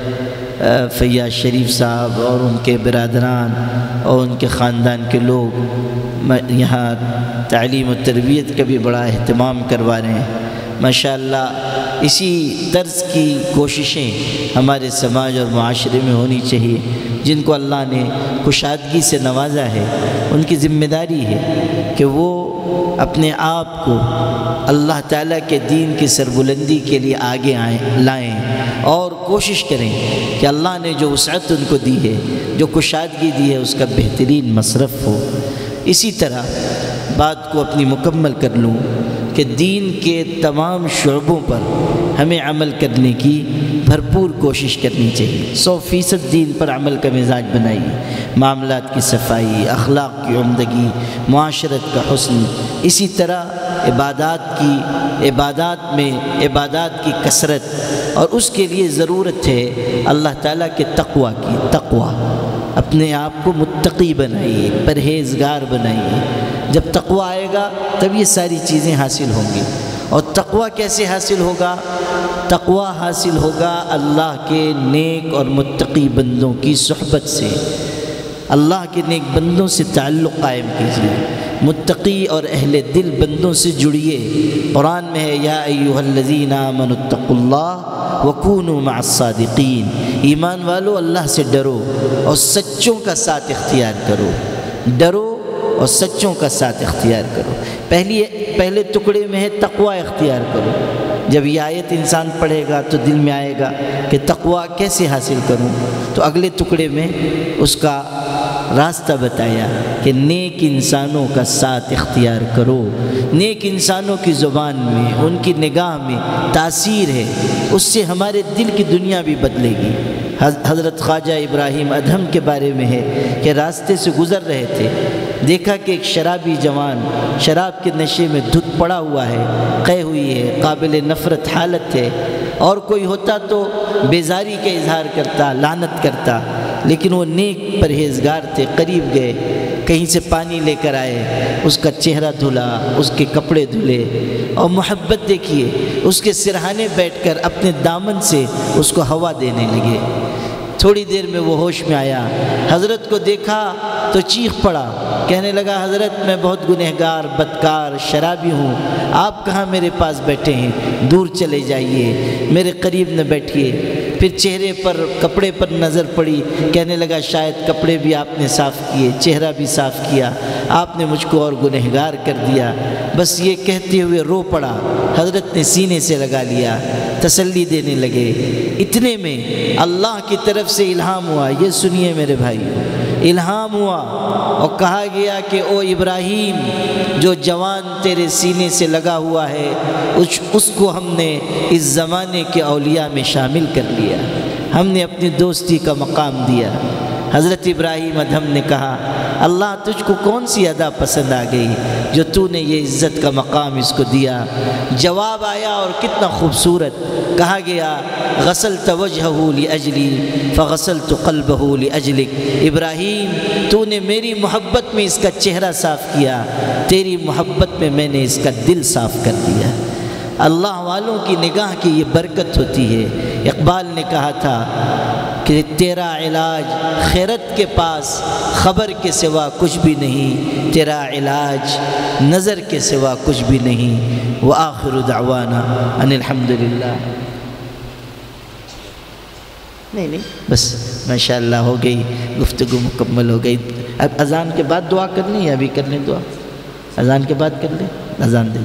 فیاض شریف صاحب اور ان کے برادران اور ان کے خاندان کے لوگ یہاں تعلیم و تربیت کا بھی بڑا اہتمام کروا رہے ہیں۔ ماشاءاللہ اسی طرز کی کوششیں ہمارے سماج اور معاشرے میں ہونی چاہیے۔ جن کو اللہ نے کشادگی سے نوازا ہے ان کی ذمہ داری ہے کہ وہ اپنے آپ کو اللہ تعالیٰ کے دین کی سربلندی کے لیے آگے لائیں اور کوشش کریں کہ اللہ نے جو وسعت ان کو دی ہے، جو کشادگی دی ہے، اس کا بہترین مصرف ہو۔ اسی طرح بات کو اپنی مکمل کر لوں کہ دین کے تمام شعبوں پر ہمیں عمل کرنے کی بھرپور کوشش کرنی چاہیے۔ 100% دین پر عمل کا مزاج بنائیے، معاملات کی صفائی، اخلاق کی عمدگی، معاشرت کا حسن، اسی طرح عبادات کی کثرت، اور اس کے لیے ضرورت ہے اللہ تعالیٰ کے تقویٰ۔ اپنے آپ کو متقی بنائیے، پرہیزگار بنائیے۔ جب تقویٰ آئے گا تب یہ ساری چیزیں حاصل ہوں گی، اور تقوی کیسے حاصل ہوگا؟ تقوی حاصل ہوگا اللہ کے نیک اور متقی بندوں کی صحبت سے۔ اللہ کے نیک بندوں سے تعلق قائم کیجیے، متقی اور اہل دل بندوں سے جڑیے۔ قرآن میں ہے یا ایھا الذین آمنوا اتقوا اللہ وکونوا مع الصادقین، ایمان والو اللہ سے ڈرو اور سچوں کا ساتھ اختیار کرو، ڈرو اور سچوں کا ساتھ اختیار کرو۔ پہلے ٹکڑے میں ہے تقوی اختیار کرو۔ جب یہ آیت انسان پڑھے گا تو دل میں آئے گا کہ تقوی کیسے حاصل کروں، تو اگلے ٹکڑے میں اس کا راستہ بتایا کہ نیک انسانوں کا ساتھ اختیار کرو۔ نیک انسانوں کی زبان میں، ان کی نگاہ میں تاثیر ہے، اس سے ہمارے دل کی دنیا بھی بدلے گی۔ حضرت خواجہ ابراہیم ادہم کے بارے میں ہے کہ راستے سے گزر رہے تھے، دیکھا کہ ایک شرابی جوان شراب کے نشے میں دھت پڑا ہوا ہے، قے ہوئی ہے، قابل نفرت حالت ہے، اور کوئی ہوتا تو بیزاری کا اظہار کرتا، لعنت کرتا، لیکن وہ نیک پرہیزگار تھے۔ قریب گئے، کہیں سے پانی لے کر آئے، اس کا چہرہ دھلا، اس کے کپڑے دھلے، اور محبت دیکھیے، اس کے سرہانے بیٹھ کر اپنے دامن سے اس کو ہوا دینے لگے۔ تھوڑی دیر میں وہ ہوش میں آیا، حضرت کو دیکھا تو چیخ پڑا، کہنے لگا حضرت میں بہت گنہگار، بدکار، شرابی ہوں، آپ کہاں میرے پاس بیٹھے ہیں؟ دور چلے جائیے، میرے قریب نہ بیٹھیے۔ پھر چہرے پر، کپڑے پر نظر پڑی، کہنے لگا شاید کپڑے بھی آپ نے صاف کیے، چہرہ بھی صاف کیا، آپ نے مجھ کو اور گنہگار کر دیا۔ بس یہ کہتے ہوئے رو پڑا۔ حضرت نے سینے سے لگا لیا، تسلی دینے لگے۔ اتنے میں اللہ کی طرف سے الہام ہوا، یہ سنیے میرے بھائی، الہام ہوا اور کہا گیا کہ او ابراہیم، جو جوان تیرے سینے سے لگا ہوا ہے اس کو ہم نے اس زمانے کے اولیاء میں شامل کر لیا، ہم نے اپنی دوستی کا مقام دیا۔ حضرت ابراہیم ادہم نے کہا اللہ تجھ کو کون سی ادا پسند آ گئی جو تو نے یہ عزت کا مقام اس کو دیا؟ جواب آیا اور کتنا خوبصورت، کہا گیا غسلت وجہہ لاجلی فغسلت قلبہ لاجلک، ابراہیم تو نے میری محبت میں اس کا چہرہ صاف کیا، تیری محبت میں میں نے اس کا دل صاف کر دیا۔ اللہ والوں کی نگاہ کی یہ برکت ہوتی ہے۔ اقبال نے کہا تھا کہ تیرا علاج خیرت کے پاس خبر کے سوا کچھ بھی نہیں، تیرا علاج نظر کے سوا کچھ بھی نہیں۔ وآخر دعوانا ان الحمدللہ۔ نہیں بس ماشاءاللہ ہو گئی، گفتگو مکمل ہو گئی۔ اب اذان کے بعد دعا کرنی ہے، ابھی کر لیں دعا؟ اذان کے بعد کر لیں، اذان دے